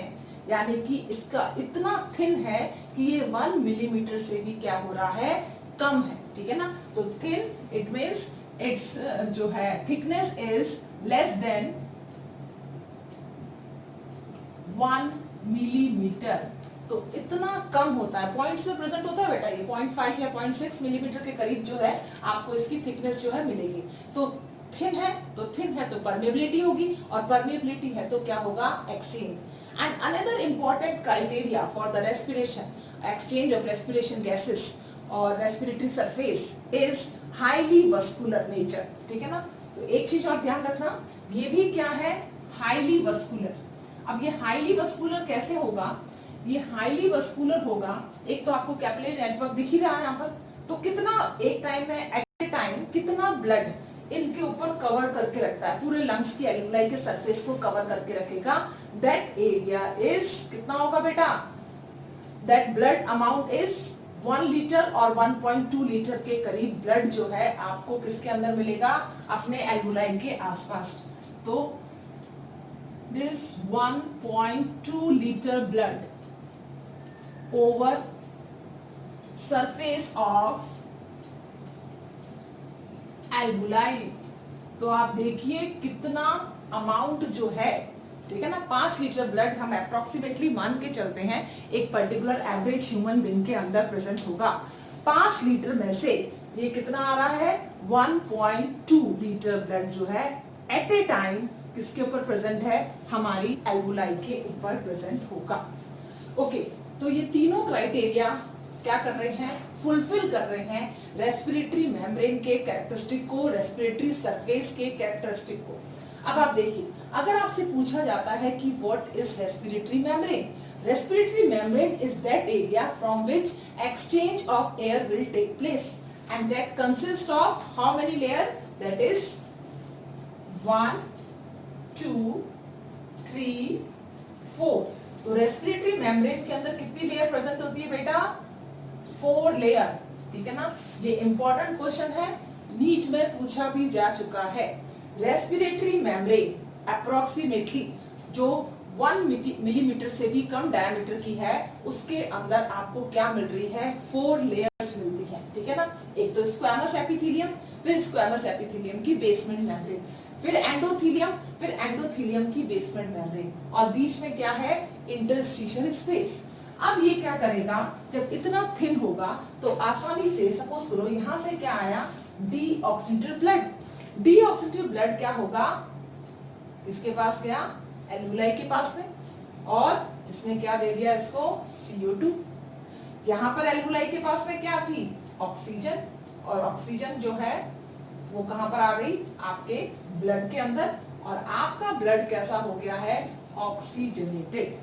S1: यानी कि इसका इतना थिन है कि ये 1 मिलीमीटर से भी क्या हो रहा है, कम है. ठीक है ना. तो थिन इट मींस इट्स जो है thickness is less than 1 millimetre. तो इतना कम होता है, पॉइंट्स में प्रेजेंट होता है बेटा, ये 0.5 या 0.6 मिलीमीटर के करीब जो है आपको इसकी थिकनेस जो है मिलेगी. तो थिन है तो परमेबिलिटी होगी, और परमेबिलिटी है तो क्या होगा, exchange. And another important criteria for the respiration, exchange of respiration gases और respiratory surface is highly vascular nature. ठीक है ना. तो एक चीज और ध्यान रखना, ये भी क्या है, हाईली वस्कुलर. अब ये हाईली वस्कुलर कैसे होगा, ये हाईली वस्कुलर होगा, एक तो आपको कैपिलरी नेटवर्क दिख ही रहा है यहाँ पर. तो कितना एक टाइम में, एट ए टाइम कितना ब्लड इनके ऊपर कवर करके रखता है, पूरे लंग्स की एल्वुलाई के सरफेस को कवर करके रखेगा. दैट एरिया इज कितना होगा बेटा, that blood amount is 1 litre और 1.2 लीटर के करीब ब्लड जो है आपको किसके अंदर मिलेगा, अपने एल्वुलाई के आसपास. तो this 1.2 litre blood over surface of alveoli. तो आप देखिए कितना अमाउंट जो है. ठीक है ना. 5 लीटर ब्लड हम अप्रोक्सीमेटली मान के चलते हैं एक पर्टिकुलर एवरेज ह्यूमन बीइंग के अंदर प्रेजेंट होगा. 5 लीटर में से ये कितना आ रहा है 1.2 लीटर ब्लड जो है एट ए टाइम किसके ऊपर प्रेजेंट है, हमारी एल्वुलाई के ऊपर प्रेजेंट होगा। ओके, तो ये तीनों क्राइटेरिया क्या कर रहे हैं, फुलफिल कर रहे हैं रेस्पिरेटरी मेम्ब्रेन के कैरेक्टरिस्टिक को, रेस्पिरेटरी सरफेस के कैरेक्टरिस्टिक को। अब आप देखिए, अगर आपसे पूछा जाता है कि what is respiratory membrane, respiratory membrane is that area from which exchange of air will take place and that consist of how many layer, that is 1 2 3 4। तो रेस्पिरेटरी मेम्ब्रेन के अंदर कितनी लेयर प्रेजेंट होती है बेटा, 4 लेयर, ठीक है ना। ये इंपॉर्टेंट क्वेश्चन है, नीट में पूछा भी जा चुका है। रेस्पिरेटरी मेम्ब्रेन अप्रोक्सीमेटली जो 1 मिलीमीटर से भी कम डायमीटर की है, उसके अंदर आपको क्या मिल रही है, 4 लेयर्स मिलती है, ठीक है ना। एक तो स्क्वैमस एपिथेलियम, फिर स्क्वैमस एपिथेलियम की बेसमेंट मेम्ब्रेन, फिर एंडोथेलियम, फिर एंडोथेलियम की बेसमेंट मेम्ब्रेन, और बीच में क्या है, इंटरस्टिशियल स्पेस। अब ये क्या करेगा, जब इतना थिन होगा तो आसानी से, सपोज करो यहां से क्या आया, डीऑक्सीडेटेड ब्लड, डीऑक्सीडेटेड ब्लड क्या होगा, किसके पास गया, एल्वुलाई के पास में, और इसने क्या दे दिया इसको, CO2। यहां पर एल्वुलाई के पास में क्या थी, ऑक्सीजन, और ऑक्सीजन जो है वो कहां पर आ गई, आपके ब्लड के अंदर, और आपका ब्लड कैसा हो गया है, ऑक्सीजनेटेड।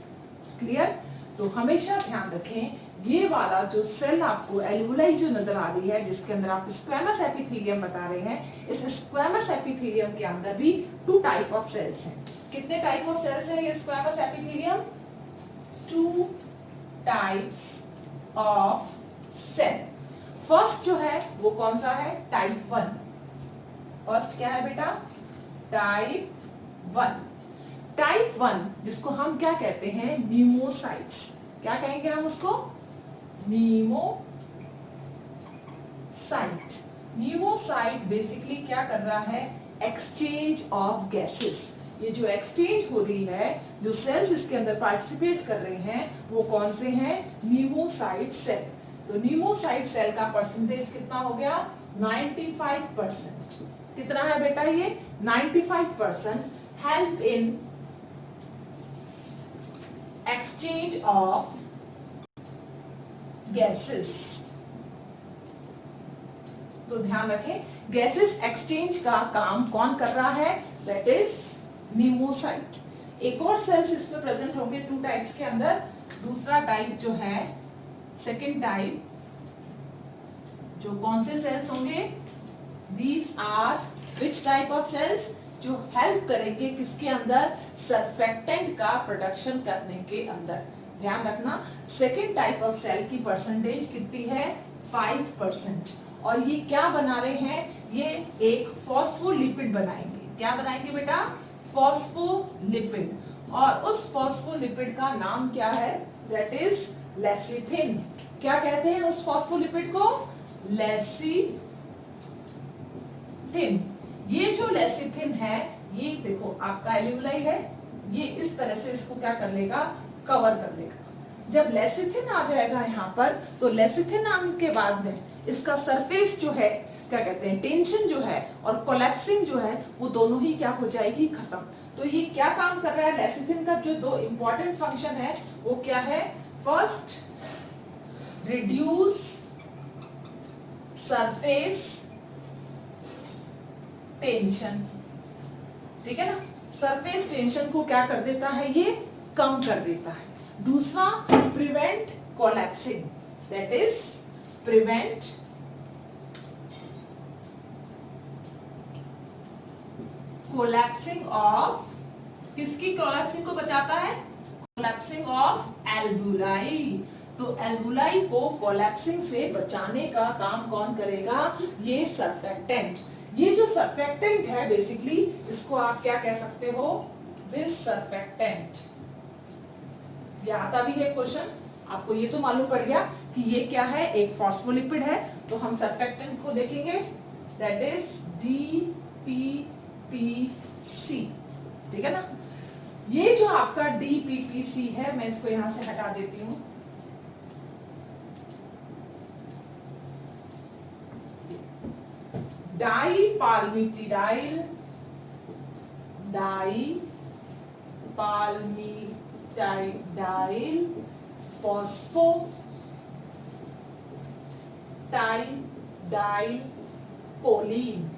S1: क्लियर। तो हमेशा ध्यान रखें, ये वाला जो सेल आपको एल्वुलाई जो नजर आ रही है, जिसके अंदर आप स्क्वैमस एपिथेलियम बता रहे हैं, इस स्क्वैमस एपिथेलियम के अंदर भी 2 टाइप ऑफ सेल्स हैं। कितने टाइप ऑफ सेल्स हैं ये squamous epithelium, 2 types of cell. First जो है वो कौन सा है, टाइप 1। फर्स्ट क्या है बेटा, टाइप 1। टाइप 1 जिसको हम क्या कहते हैं, न्यूमोसाइट्स। क्या कहेंगे हम उसको, न्यूमोसाइट। न्यूमोसाइट बेसिकली क्या कर रहा है, एक्सचेंज ऑफ गैसेस। ये जो एक्सचेंज हो रही है, जो सेल्स इसके अंदर पार्टिसिपेट कर रहे हैं, वो कौन से हैं, न्यूमोसाइट सेल। तो न्यूमोसाइट सेल का परसेंटेज कितना हो गया, 95%। कितना है बेटा ये, 95% help in exchange of gases. तो ध्यान रखें, गैसेस एक्सचेंज का काम कौन कर रहा है, दैट इज न्यूमोसाइट। एक और सेल्स इसमें प्रेजेंट होंगे 2 टाइप्स के अंदर। दूसरा टाइप जो है, सेकेंड टाइप, जो कौन से सेल्स होंगे, these are which type of cells, जो हेल्प करेंगे किसके अंदर, सर्फेक्टेंट का प्रोडक्शन करने के अंदर। ध्यान रखना, सेकेंड टाइप ऑफ सेल की परसेंटेज कितनी है, 5%। और ये क्या बना रहे हैं, ये एक फॉस्फोलिपिड बनाएंगे। क्या बनाएंगे बेटा, फॉस्फोलिपिड। और उस फॉस्फोलिपिड का नाम क्या है, दैट इज लेसिथिन। क्या कहते हैं उस फॉस्फोलिपिड को, लेसिथिन। ये जो लेसिथिन है, ये देखो आपका एल्वुलाई है, ये इस तरह से इसको क्या कर लेगा, कवर कर लेगा। जब लेसिथिन आ जाएगा यहाँ पर, तो लेसिथिन आने के बाद में इसका सरफेस जो है, क्या कहते हैं, टेंशन जो है और कोलैप्सिंग जो है, वो दोनों ही क्या हो जाएगी, खत्म। तो ये क्या काम कर रहा है, लेसिथिन का जो 2 इंपॉर्टेंट फंक्शन है वो क्या है, फर्स्ट रिड्यूस सरफेस टेंशन, ठीक है ना। सरफेस टेंशन को क्या कर देता है, ये कम कर देता है। दूसरा prevent collapsing, that is prevent collapsing of, किसकी कोलैप्सिंग को बचाता है, कोलैप्सिंग ऑफ एल्वुलाई। तो एल्वुलाई को कोलैप्सिंग से बचाने का काम कौन करेगा, ये सर्फेक्टेंट। ये जो सर्फेक्टेंट है बेसिकली, इसको आप क्या कह सकते हो, दिस सर्फेक्टेंट। ये आता भी है क्वेश्चन, आपको ये तो मालूम पड़ गया कि ये क्या है, एक फॉस्फोलिपिड है। तो हम सर्फेक्टेंट को देखेंगे, दैट इज DPPC, ठीक है ना। ये जो आपका DPPC है, मैं इसको यहां से हटा देती हूं। डाईपाल्मिटिडाइल, डाईपाल्मिटिडाइल फॉस्फोटाइडाइल कोलीन,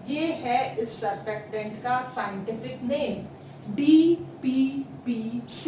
S1: ये है इस सर्फेक्टेंट का साइंटिफिक नेम, DPPC,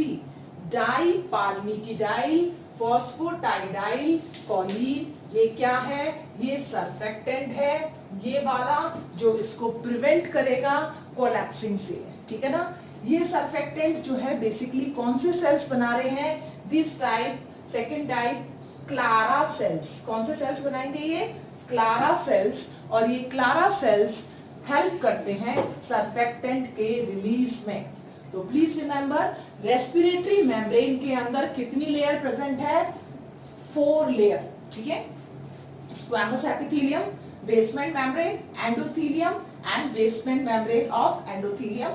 S1: डाईपाल्मिटिडाइल फॉस्फोटाइडाइल कोलीन। ये क्या है? ये सर्फेक्टेंट है, ये वाला जो इसको प्रिवेंट करेगा कोलैप्सिंग से, ठीक है ना। ये सर्फेक्टेंट जो है बेसिकली कौन से सेल्स बना रहे हैं? This type, second type Clara cells. कौन से सेल्स बनाएंगे? ये क्लारा सेल्स, और ये क्लारा सेल्स हेल्प करते हैं सर्फेक्टेंट के रिलीज में। तो प्लीज रिमेंबर, रेस्पिरेटरी मेम्ब्रेन के अंदर कितनी लेयर प्रेजेंट है? 4 लेयर, ठीक है। Squamous epithelium, basement membrane, endothelium and basement membrane of endothelium,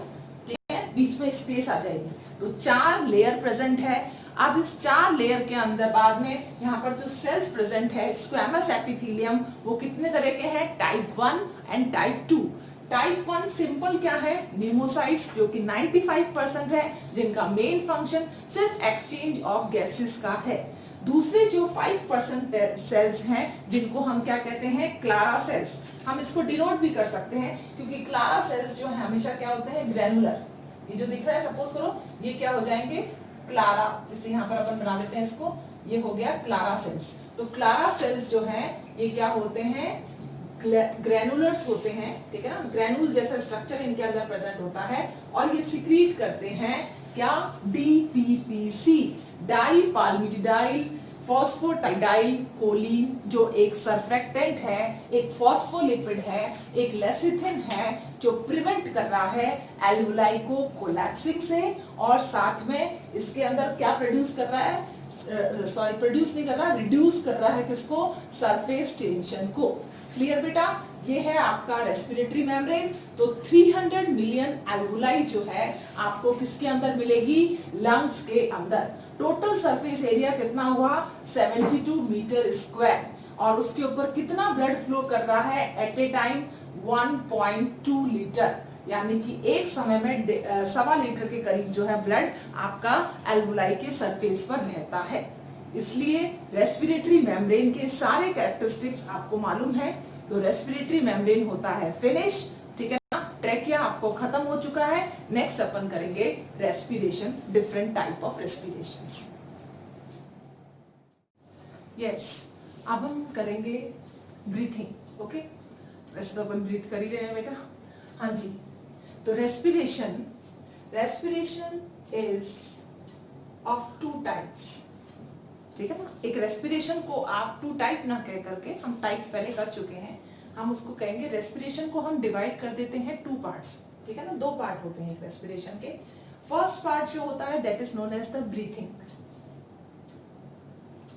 S1: ठीक है। बीच में स्पेस आ जाएगी, तो 4 लेयर प्रेजेंट है। अब इस 4 लेयर के अंदर बाद में यहाँ पर जो सेल्स प्रेजेंट है स्क्वैमस एपिथेलियम, वो कितने तरह के हैं? Type 1 and type 2। Type 1 simple क्या है? न्यूमोसाइट्स, जो कि 95% है, जिनका मेन फंक्शन सिर्फ एक्सचेंज ऑफ गैसेस का है। दूसरे जो 5% सेल्स हैं, जिनको हम क्या कहते हैं? Clara cells. हम इसको डिनोट भी कर सकते हैं, क्योंकि क्लारा सेल्स जो है हमेशा क्या होते हैं? ग्रैनुलर। ये जो दिख रहा है, सपोज करो ये क्या हो जाएंगे? क्लारा, जैसे यहाँ पर अपन बना लेते हैं इसको, ये हो गया क्लारा सेल्स। तो क्लारा सेल्स जो है ये क्या होते हैं? ग्रैनुलर्स होते हैं, ठीक है ना। ग्रैनुल जैसा स्ट्रक्चर इनके अंदर प्रेजेंट होता है, और ये सिक्रीट करते हैं क्या? DPPC, डाईपाल्मिटिडाइल फॉस्फोटाइडाइल कोलीन, जो एक सर्फेक्टेंट है, एक फॉस्फोलिपिड है, एक लेसिथिन है, जो प्रिवेंट कर रहा है एल्वुलाई को कोलैप्सिंग से, और साथ में इसके अंदर क्या प्रोड्यूस कर रहा है? सॉरी, प्रोड्यूस नहीं कर रहा, रिड्यूस कर रहा है किसको? सरफेस टेंशन को। क्लियर बेटा? ये है आपका रेस्पिरेटरी मेम्ब्रेन। तो 300 मिलियन एल्वुलाई जो है आपको किसके अंदर मिलेगी? लंग्स के अंदर। टोटल सरफेस एरिया कितना हुआ? 72 मीटर स्क्वायर, और उसके ऊपर कितना ब्लड फ्लो कर रहा है एट ए टाइम? 1.2 लीटर, यानी कि एक समय में 1.25 लीटर के करीब जो है ब्लड आपका एल्वुलाई के सरफेस पर रहता है। इसलिए रेस्पिरेटरी मेम्ब्रेन के सारे कैरेक्टरिस्टिक्स आपको मालूम है। तो रेस्पिरेटरी मेम्ब्रेन होता है फिनिश, ठीक है ना। ट्रैकिया आपको खत्म हो चुका है। नेक्स्ट अपन करेंगे respiration, different type of respirations. Yes, अब हम करेंगे ब्रीथिंग। ओके, वैसे तो अपन ब्रीथ कर ही रहे हैं बेटा। हाँ जी, तो रेस्पिरेशन इज ऑफ 2 टाइप्स, ठीक है ना। एक रेस्पिरेशन को आप 2 टाइप ना कह करके, हम टाइप्स पहले कर चुके हैं, हम उसको कहेंगे रेस्पिरेशन को हम डिवाइड कर देते हैं 2 पार्ट्स, ठीक है ना। 2 पार्ट होते हैं एक रेस्पिरेशन के। फर्स्ट पार्ट जो होता है that is known as the breathing,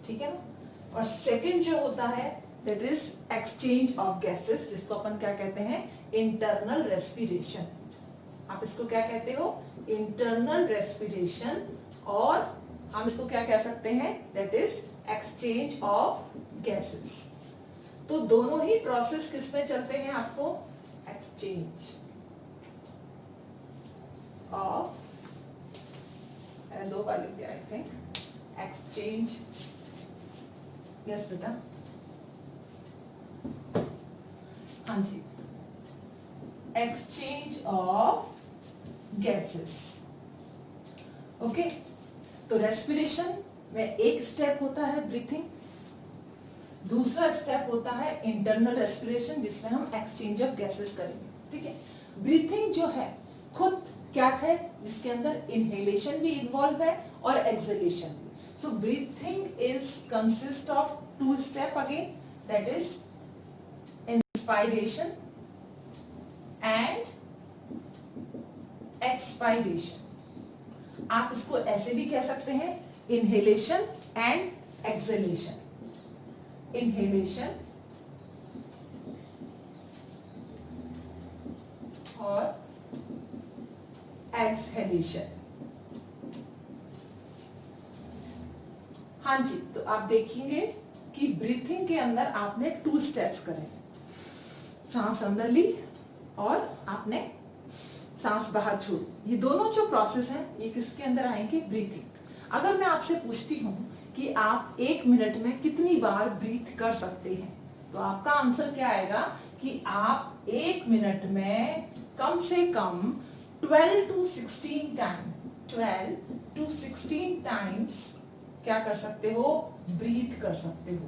S1: ठीक है ना। और सेकंड जो होता है that is exchange of gases, जिसको अपन क्या कहते हैं? Internal respiration. आप इसको क्या कहते हो? इंटरनल रेस्पिरेशन, और हम इसको क्या कह सकते हैं? That is exchange of gases. तो दोनों ही प्रोसेस किस में चलते हैं आपको? एक्सचेंज ऑफ, मैंने 2 बार लिख दिया आई थिंक, एक्सचेंज, यस बेटा, हाँ जी, एक्सचेंज ऑफ गैसेस। ओके, तो रेस्पिरेशन में एक स्टेप होता है ब्रीथिंग, दूसरा स्टेप होता है इंटरनल रेस्पिरेशन, जिसमें हम एक्सचेंज ऑफ गैसेस करेंगे, ठीक है। ब्रीथिंग जो है खुद क्या है? जिसके अंदर इनहेलेशन भी इन्वॉल्व है और एक्सहेलेशन भी। So breathing is consist of 2 step again, that is inspiration and expiration. आप इसको ऐसे भी कह सकते हैं, इनहेलेशन एंड एक्सहेलेशन। इनहेलेशन और एक्सहेलेशन। हाँ जी, तो आप देखेंगे कि ब्रीथिंग के अंदर आपने 2 स्टेप्स करे। सांस अंदर ली और आपने सांस बाहर छोड़ी। ये दोनों जो प्रोसेस है ये किसके अंदर आएंगे? ब्रीथिंग। अगर मैं आपसे पूछती हूँ कि आप 1 मिनट में कितनी बार ब्रीथ कर सकते हैं, तो आपका आंसर क्या आएगा कि आप 1 मिनट में कम से कम 12 to 16 टाइम्स क्या कर सकते हो? ब्रीथ कर सकते हो।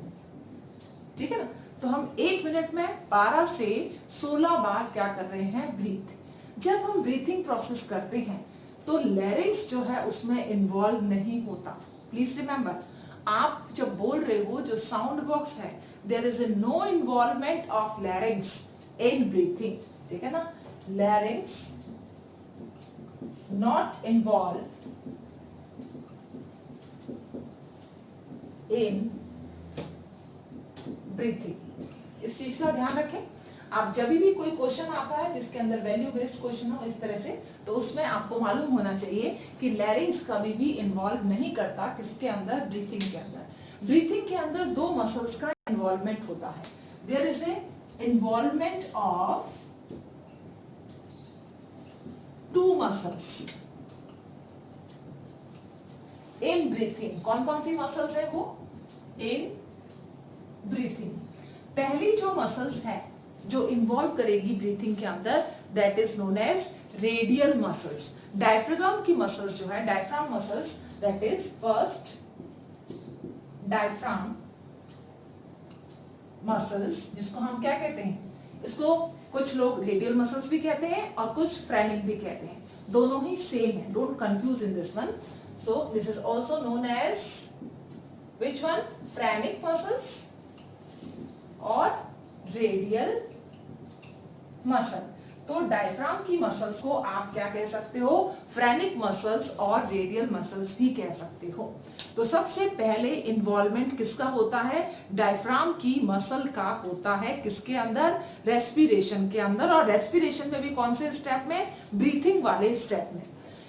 S1: ठीक है ना? तो हम 1 मिनट में 12 से 16 बार क्या कर रहे हैं? ब्रीथ। जब हम ब्रीथिंग प्रोसेस करते हैं तो लैरिंग्स जो है उसमें इन्वॉल्व नहीं होता। प्लीज रिमेंबर, आप जब बोल रहे हो जो साउंड बॉक्स है, there is a no involvement of larynx in breathing. ठीक है ना? Larynx not involve in breathing. इस चीज का ध्यान रखें। आप जब भी कोई क्वेश्चन आता है जिसके अंदर वैल्यू बेस्ड क्वेश्चन हो इस तरह से, तो उसमें आपको मालूम होना चाहिए कि लैरिंग्स कभी भी इन्वॉल्व नहीं करता किसके अंदर? ब्रीथिंग के अंदर। ब्रीथिंग के अंदर 2 मसल्स का इन्वॉल्वमेंट होता है। There is a involvement of 2 muscles in breathing. कौन कौन सी मसल्स है वो? In breathing. पहली जो मसल्स है जो इन्वॉल्व करेगी ब्रीथिंग के अंदर, that is known as radial muscles. Diaphragm की मसल्स जो है, diaphragm muscles, that is first diaphragm muscles, जिसको हम क्या कहते हैं? इसको कुछ लोग रेडियल मसल्स भी कहते हैं और कुछ फ्रेनिक भी कहते हैं। दोनों ही सेम है, don't confuse in this one. So this is also known as which one? Phrenic muscles और रेडियल मसल। तो डायफ्राम की मसल्स को आप क्या कह सकते हो? फ्रेनिक मसल्स और रेडियल मसल्स भी कह सकते हो। तो सबसे पहले इन्वॉल्वमेंट किसका होता है? डायफ्राम की मसल का होता है। किसके अंदर? रेस्पिरेशन के अंदर। और रेस्पिरेशन में भी कौन से स्टेप में? ब्रीथिंग वाले स्टेप में।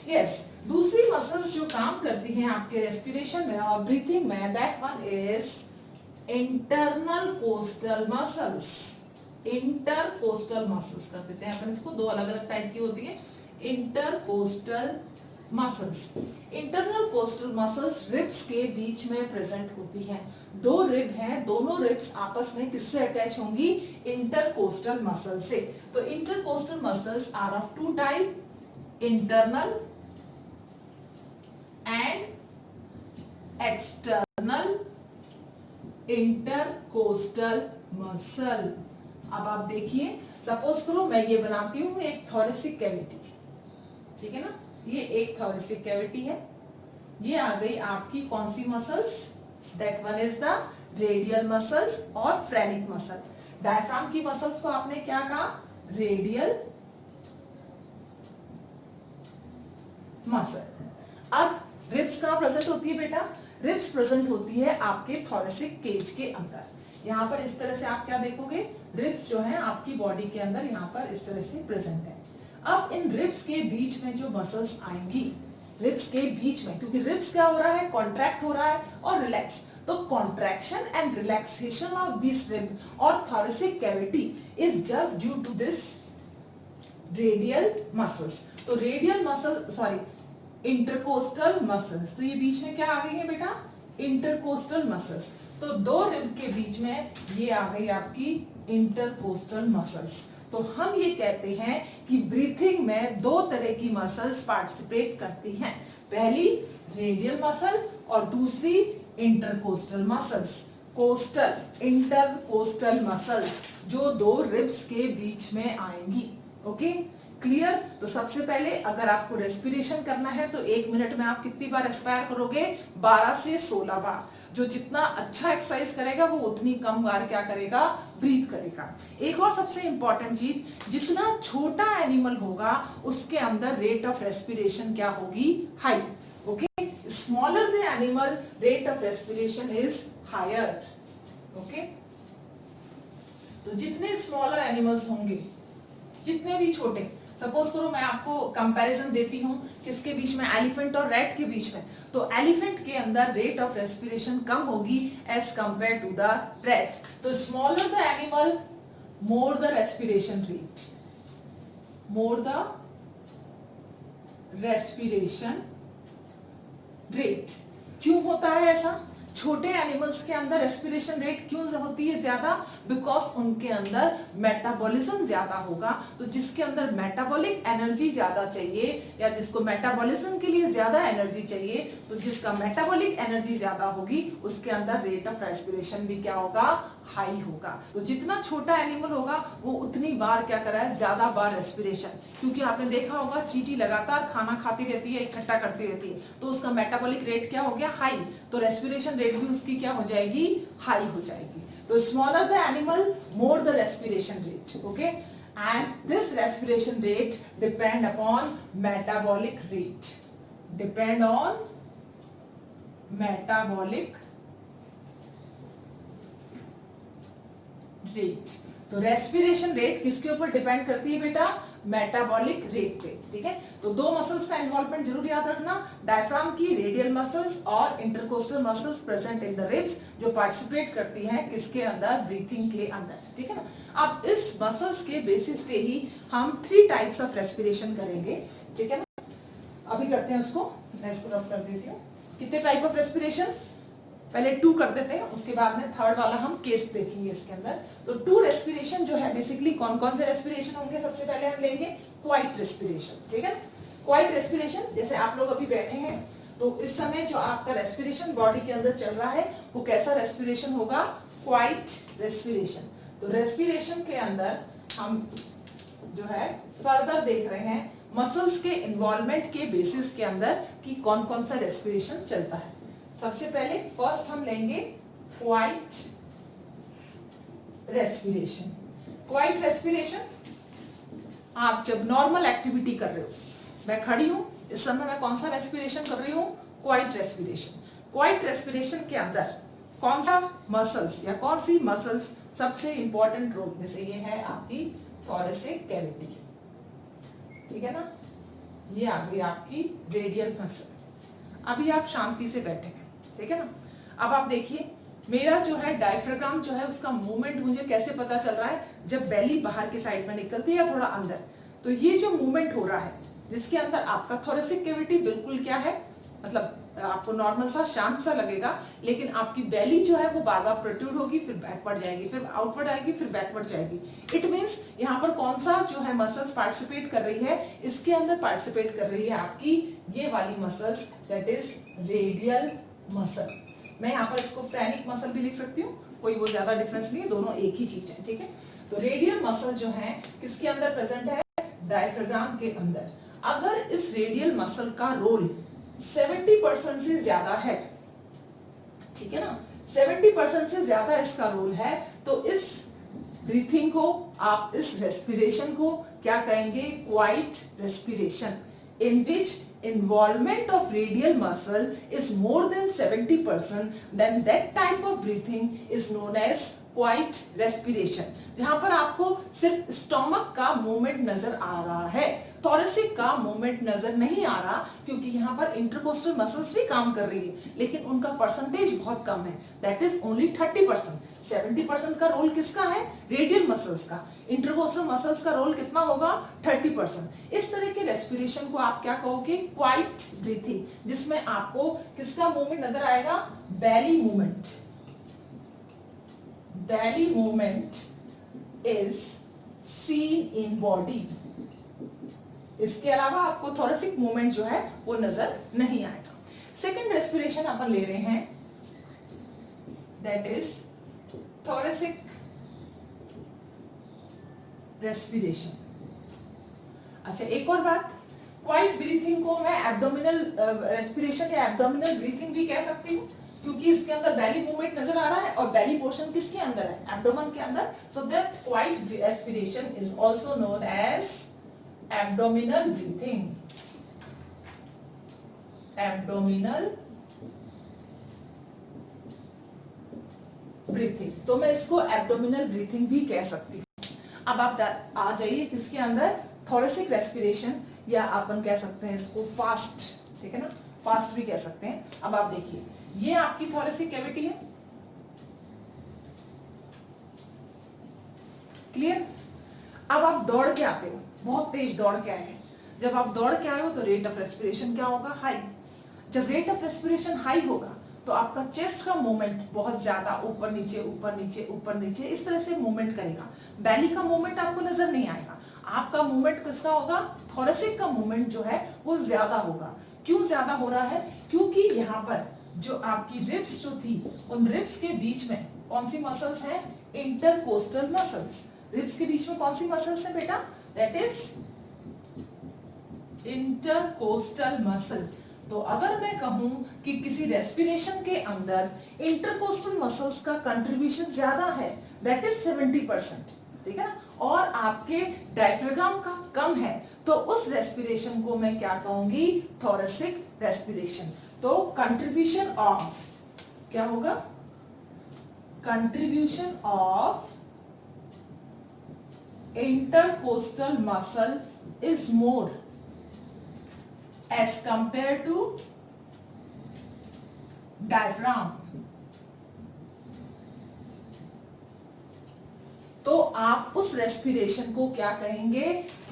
S1: यस, दूसरी मसल्स जो काम करती हैं आपके रेस्पिरेशन में और ब्रीथिंग में, that one is internal coastal muscles. Intercostal muscles कर देते हैं अपन इसको, 2 अलग अलग टाइप की होती है। Intercostal muscles. Internal coastal muscles ribs के बीच में प्रेजेंट होती हैं। 2 रिब हैं, दोनों रिब्स आपस में किससे अटैच होंगी? इंटरकोस्टल मसल से। तो intercostal muscles are of 2 type, internal and external intercostal muscle. अब आप देखिए, सपोज करो मैं ये बनाती हूं एक थोरेसिक कैविटी। ठीक है ना? ये एक थोरेसिक कैविटी है। ये आ गई आपकी कौन सी muscles? That one is the radial muscles और फ्रेनिक मसल। डायफ्राम की मसल्स को आपने क्या कहा? Radial muscle. अब रिब्स कहां प्रेजेंट होती है बेटा? रिब्स प्रेजेंट होती है आपके थोरेसिक केज के अंदर। यहाँ पर इस तरह से आप क्या देखोगे? रिब्स जो है आपकी बॉडी के अंदर यहाँ पर इस तरह से प्रेजेंट है। अब इन रिब्स के बीच में जो मसल्स आएंगी, रिब्स के बीच में, क्योंकि रिब्स क्या हो रहा है? कॉन्ट्रैक्ट हो रहा है और रिलैक्स। तो contraction and relaxation of this rib और thoracic cavity is just due to this radial muscles. तो radial muscle, sorry, intercostal muscles. तो ये बीच में क्या आ गई है बेटा? Intercostal muscles. तो 2 रिब के बीच में ये आ गई आपकी इंटरकोस्टल मसल्स। तो हम ये कहते हैं कि ब्रीथिंग में 2 तरह की मसल्स पार्टिसिपेट करती हैं। पहली रेडियल मसल और दूसरी intercostal muscles. Coastal, intercostal muscles जो 2 रिब्स के बीच में आएंगी। Okay, clear? तो सबसे पहले अगर आपको रेस्पिरेशन करना है तो 1 मिनट में आप कितनी बार रेस्पायर करोगे? 12 से 16 बार। जो जितना अच्छा एक्सरसाइज करेगा वो उतनी कम बार क्या करेगा? ब्रीथ करेगा। एक और सबसे इंपॉर्टेंट चीज, जितना छोटा एनिमल होगा उसके अंदर रेट ऑफ रेस्पिरेशन क्या होगी? High. Okay, smaller the animal, rate of respiration is higher. Okay, तो जितने स्मॉलर एनिमल्स होंगे, जितने भी छोटे, सपोज करो मैं आपको कंपैरिजन देती हूं किसके बीच में? एलिफेंट और रैट के बीच में। तो एलिफेंट के अंदर रेट ऑफ रेस्पिरेशन कम होगी as compare to the rat. तो smaller the animal, more the respiration rate, more the respiration rate। क्यों होता है ऐसा? छोटे एनिमल्स के अंदर रेस्पिरेशन रेट क्यों होती है ज्यादा? बिकॉज उनके अंदर मेटाबॉलिज्म ज्यादा होगा। तो जिसके अंदर मेटाबॉलिक एनर्जी ज्यादा चाहिए या जिसको मेटाबॉलिज्म के लिए ज्यादा एनर्जी चाहिए, तो जिसका मेटाबॉलिक एनर्जी ज्यादा होगी उसके अंदर रेट ऑफ रेस्पिरेशन भी क्या होगा? हाई होगा। तो जितना छोटा एनिमल होगा वो उतनी बार क्या कर रहा है? ज्यादा बार रेस्पिरेशन। क्योंकि आपने देखा होगा चींटी लगातार खाना खाती रहती है, इकट्ठा करती रहती है, तो उसका मेटाबॉलिक रेट क्या हो गया? हाई। तो रेस्पिरेशन रेट भी उसकी क्या हो जाएगी? हाई हो जाएगी। तो smaller the animal, more the respiration rate. Okay, and this respiration rate depend upon metabolic rate, depend on metabolic rate. तो रेस्पिरेशन रेट किसके ऊपर डिपेंड करती है बेटा? मेटाबॉलिक रेट पे। ठीक है, तो दो मसल्स का इन्वॉल्वमेंट जरूर याद रखना, डायफ्राम की रेडियल मसल्स और intercostal muscles present in the ribs, जो पार्टिसिपेट करती हैं किसके अंदर? ब्रीथिंग के अंदर। ठीक है ना। अब इस मसल्स के बेसिस पे ही हम 3 टाइप्स ऑफ रेस्पिरेशन करेंगे। ठीक है ना, अभी करते हैं उसको, मैं इसको रफ कर देती हूँ। कितने टाइप ऑफ रेस्पिरेशन? पहले 2 कर देते हैं, उसके बाद में थर्ड वाला हम केस देखेंगे इसके अंदर। तो 2 रेस्पिरेशन जो है बेसिकली कौन कौन से रेस्पिरेशन होंगे? सबसे पहले हम लेंगे क्वाइट रेस्पिरेशन। ठीक है, क्वाइट रेस्पिरेशन, जैसे आप लोग अभी बैठे हैं तो इस समय जो आपका रेस्पिरेशन बॉडी के अंदर चल रहा है वो कैसा रेस्पिरेशन होगा? Quite respiration. तो रेस्पिरेशन के अंदर हम जो है फर्दर देख रहे हैं मसल्स के इन्वॉल्वमेंट के बेसिस के अंदर कि कौन कौन सा रेस्पिरेशन चलता है। सबसे पहले फर्स्ट हम लेंगे क्वाइट रेस्पिरेशन। क्वाइट रेस्पिरेशन, आप जब नॉर्मल एक्टिविटी कर रहे हो, मैं खड़ी हूं इस समय, मैं कौन सा रेस्पिरेशन कर रही हूं? Quite respiration. क्वाइट रेस्पिरेशन के अंदर कौन सा मसल्स या कौन सी मसल्स सबसे इंपॉर्टेंट रोल में से? ये है आपकी थोरेसिक कैविटी। ठीक है ना, ये आ गई आपकी रेडियल मसल। अभी आप शांति से बैठे हैं। ठीक है ना, अब आप देखिए मेरा जो है डायफ्राम जो है उसका मूवमेंट मुझे कैसे पता चल रहा है? जब बेली बाहर की साइड में निकलती है या थोड़ा अंदर, तो ये जो मूवमेंट हो रहा है जिसके अंदर आपका थोरेसिक कैविटी बिल्कुल क्या है, मतलब आपको नॉर्मल सा शांत सा लगेगा, लेकिन आपकी बेली जो है वो बार बार प्रोट्रूड होगी, फिर बैकवर्ड जाएगी, फिर आउटवर्ड आएगी, फिर बैकवर्ड जाएगी। इट मींस यहाँ पर कौन सा जो है मसल्स पार्टिसिपेट कर रही है? इसके अंदर पार्टिसिपेट कर रही है आपकी ये वाली muscles, that is radial muscle. मैं यहाँ पर इसको फ्रेनिक मसल भी लिख सकती हूँ, कोई वो ज्यादा डिफरेंस नहीं है, दोनों एक ही चीज है। ठीक है, तो रेडियल मसल जो है किसके अंदर प्रेजेंट है? डायफ्राम के अंदर। अगर इस रेडियल मसल का रोल 70% से ज्यादा है, ठीक है ना, 70% से ज्यादा इसका रोल है, तो इस ब्रीथिंग को आप, इस रेस्पिरेशन को क्या कहेंगे? Quite respiration, in which involvement of radial muscle is more than 70%, then that type of breathing is known as quite respiration. जहां पर आपको सिर्फ स्टोमक का मूवमेंट नजर आ रहा है, थोरेसिक का मूवमेंट नजर नहीं आ रहा, क्योंकि यहाँ पर इंटरकोस्टल मसल्स भी काम कर रही है, लेकिन उनका परसेंटेज बहुत कम है, दैट इज ओनली 30%। 70% का रोल किसका है? रेडियल मसल्स का। इंटरकोस्टल मसल्स का रोल कितना होगा? 30%। इस तरह के रेस्पिरेशन को आप क्या कहोगे? क्वाइट ब्रीथिंग, जिसमें आपको किसका मूवमेंट नजर आएगा? बेली movement. Belly movement is seen in body। इसके अलावा आपको थोरेसिक मूवमेंट जो है वो नजर नहीं आएगा। सेकेंड रेस्पिरेशन अपन ले रहे हैं, दैट इज थोरेसिक रेस्पिरेशन। अच्छा, एक और बात, क्वाइट ब्रीथिंग को मैं एब्डोमिनल रेस्पिरेशन या एब्डोमिनल ब्रीथिंग भी कह सकती हूँ, क्योंकि इसके अंदर बेली मूवमेंट नजर आ रहा है और बेली पोर्शन किसके अंदर है? एब्डोमेन के अंदर। So that quiet respiration is also known as abdominal breathing. Abdominal breathing, तो मैं इसको एब्डोमिनल ब्रीथिंग भी कह सकती हूँ। अब आप आ जाइए किसके अंदर? थोरेसिक रेस्पिरेशन, या अपन कह सकते हैं इसको फास्ट। ठीक है ना, फास्ट भी कह सकते हैं। अब आप देखिए, ये आपकी थोरेसिक कैविटी है, क्लियर। अब आप दौड़ के आते हो, बहुत तेज दौड़ के आए हैं, जब आप दौड़ के आए हो तो रेट ऑफ रेस्पिरेशन क्या होगा, हाई। जब रेट ऑफ रेस्पिरेशन हाई होगा तो आपका चेस्ट का मूवमेंट बहुत ज्यादा ऊपर नीचे ऊपर नीचे ऊपर नीचे इस तरह से मूवमेंट करेगा। बैली का मूवमेंट आपको नजर नहीं आएगा, आपका मूवमेंट किसका होगा, थोरेसिक का मूवमेंट जो है वो ज्यादा होगा। क्यों ज्यादा हो रहा है, क्योंकि यहाँ पर जो आपकी रिब्स जो थी उन रिब्स के बीच में कौन सी मसल्स हैं, इंटरकोस्टल मसल्स। रिब्स के बीच में कौन सी मसल्स है बेटा, दैट इज इंटरकोस्टल मसल। तो अगर मैं कहूं कि किसी रेस्पिरेशन के अंदर इंटरकोस्टल मसल्स का कंट्रीब्यूशन ज्यादा है, दैट इज 70%, ठीक है ना, और आपके डायफ्राम का कम है, तो उस रेस्पिरेशन को मैं क्या कहूंगी, थोरेसिक रेस्पिरेशन। तो कंट्रीब्यूशन ऑफ क्या होगा, contribution of intercostal muscle is more as compared to diaphragm। तो आप उस रेस्पिरेशन को क्या कहेंगे,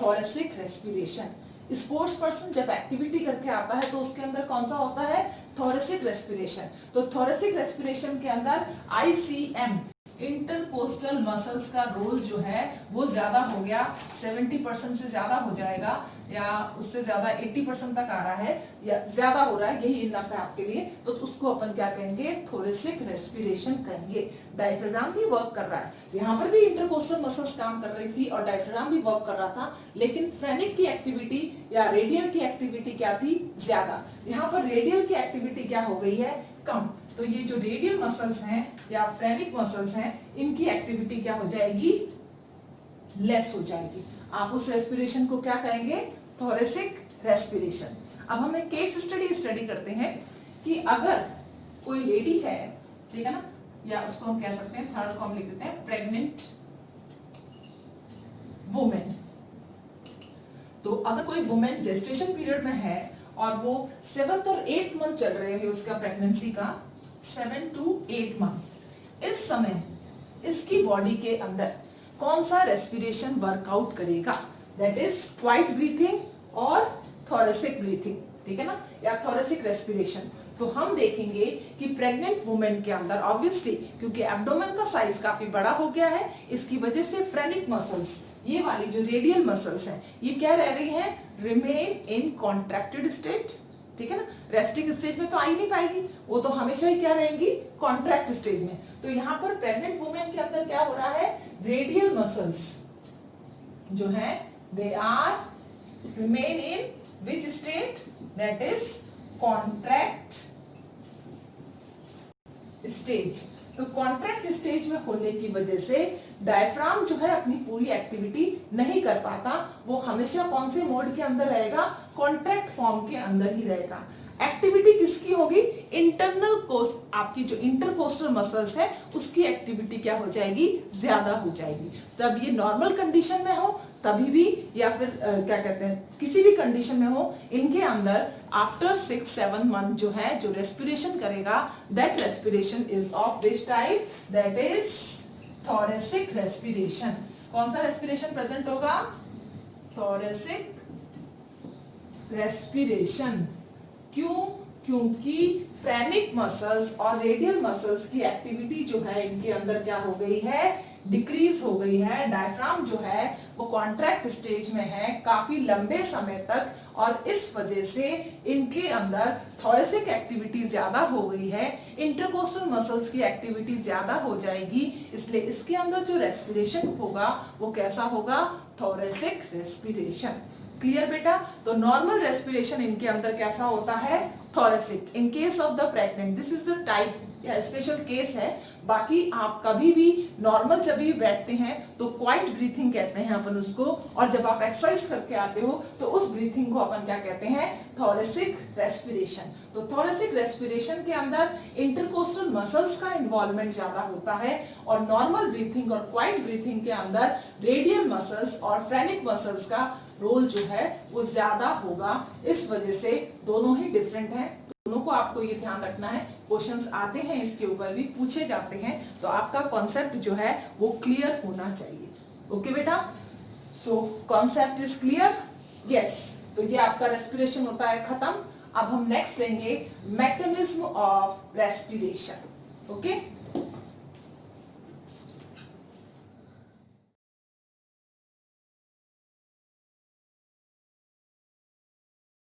S1: थोरेसिक रेस्पिरेशन। स्पोर्ट्स पर्सन जब एक्टिविटी करके आता है तो उसके अंदर कौन सा होता है, थोरेसिक रेस्पिरेशन। तो थोरेसिक रेस्पिरेशन के अंदर ICM इंटरकोस्टल मसल्स का रोल जो है वो ज्यादा हो गया, 70% से ज्यादा हो जाएगा, या उससे ज्यादा 80% तक आ रहा है, या ज्यादा हो रहा है, यही इनफ है आपके लिए। तो उसको अपन क्या कहेंगे, थोरेसिक रेस्पिरेशन कहेंगे। डायफ्राम भी वर्क कर रहा है, यहाँ पर भी इंटरकोस्टल मसल्स काम कर रही थी और डायफ्राम भी वर्क कर रहा था, लेकिन फ्रेनिक की एक्टिविटी या रेडियल की एक्टिविटी क्या थी, ज्यादा। यहाँ पर रेडियल की एक्टिविटी क्या हो गई है, कम। तो ये जो रेडियल मसल्स हैं या फ्रेनिक मसल्स हैं, इनकी एक्टिविटी क्या हो जाएगी, लेस हो जाएगी। आप उस रेस्पिरेशन को क्या कहेंगे, थोरेसिक रेस्पिरेशन। अब हम एक केस स्टडी करते हैं कि अगर कोई लेडी है, ठीक है ना, या उसको हम कह सकते हैं, थर्ड को हम लिख देते हैं प्रेग्नेंट वुमेन। तो अगर कोई वुमेन जेस्टेशन पीरियड में है और वो 7th और 8th मंथ चल रहे हैं उसका प्रेगनेंसी का, 7 to 8 मंथ, इस समय इसकी बॉडी के अंदर कौन सा रेस्पिरेशन वर्कआउट करेगा, दैट इज क्वाइट ब्रीथिंग और थोरेसिक ब्रीथिंग, ठीक है ना, या थोरेसिक रेस्पिरेशन। तो हम देखेंगे कि प्रेग्नेंट वुमेन के अंदर ऑब्वियसली क्योंकि एब्डोमेन का साइज काफी बड़ा हो गया है, इसकी वजह से फ्रेनिक मसल्स, ये वाली जो रेडियल मसल्स हैं, ये क्या रह रही हैं, रिमेन इन कॉन्ट्रैक्टेड स्टेट, ठीक है ना। रेस्टिंग स्टेज में तो आ ही नहीं पाएगी, वो तो हमेशा ही क्या रहेंगी, कॉन्ट्रैक्ट स्टेज में। तो यहाँ पर प्रेग्नेंट वुमेन के अंदर क्या हो रहा है, रेडियल मसल्स जो है they are remain in which state, that is contract stage. तो कॉन्ट्रैक्ट स्टेज में होने की वजह से डायफ्राम जो है अपनी पूरी एक्टिविटी नहीं कर पाता, वो हमेशा कौन से मोड के अंदर रहेगा, कॉन्ट्रैक्ट फॉर्म के अंदर ही रहेगा। एक्टिविटी किसकी होगी, इंटरनल कोस्ट, आपकी जो इंटरकोस्टल मसल्स है उसकी एक्टिविटी क्या हो जाएगी, ज्यादा हो जाएगी। तब ये नॉर्मल कंडीशन में हो तभी भी, या फिर क्या कहते हैं, किसी भी कंडीशन में हो, इनके अंदर आफ्टर 6-7 मंथ जो है जो रेस्पिरेशन करेगा, that respiration is of which type, that is thoracic respiration. कौन सा रेस्पिरेशन प्रेजेंट होगा, थोरेसिक रेस्पिरेशन। क्यों, क्योंकि फ्रेनिक मसल्स और रेडियल मसल्स की एक्टिविटी जो है इनके अंदर क्या हो गई है, डिक्रीज हो गई है। डायफ्राम जो है वो कॉन्ट्रैक्ट स्टेज में है काफी लंबे समय तक, और इस वजह से इनके अंदर थोरेसिक एक्टिविटी ज्यादा हो गई है, इंटरकोस्टल मसल्स की एक्टिविटी ज्यादा हो जाएगी, इसलिए इसके अंदर जो रेस्पिरेशन होगा वो कैसा होगा, थोरेसिक रेस्पिरेशन। क्लियर बेटा। तो नॉर्मल रेस्पिरेशन इनके अंदर कैसा होता है, thoracic. In case of the pregnant this is the type या स्पेशल केस है। बाकी आप कभी भी नॉर्मल जब भी बैठते हैं तो क्वाइट ब्रीथिंग कहते हैं अपन उसको, और जब आप एक्सरसाइज करके आते हो तो उस ब्रीथिंग को अपन क्या कहते हैं, थोरेसिक रेस्पिरेशन। तो थोरेसिक रेस्पिरेशन के अंदर इंटरकोस्टल मसल्स का इन्वॉल्वमेंट ज्यादा होता है, और नॉर्मल ब्रीथिंग और क्वाइट ब्रीथिंग के अंदर रेडियल मसल्स और फ्रेनिक मसल्स का रोल जो है वो ज्यादा होगा। इस वजह से दोनों ही डिफरेंट हैं, दोनों को आपको ये ध्यान रखना है। क्वेश्चंस आते हैं इसके ऊपर भी पूछे जाते हैं, तो आपका कॉन्सेप्ट जो है वो क्लियर होना चाहिए। ओके बेटा, so concept is clear? Yes, तो ये आपका रेस्पिरेशन होता है खत्म। अब हम नेक्स्ट लेंगे मैकेनिज्म ऑफ रेस्पिरेशन। ओके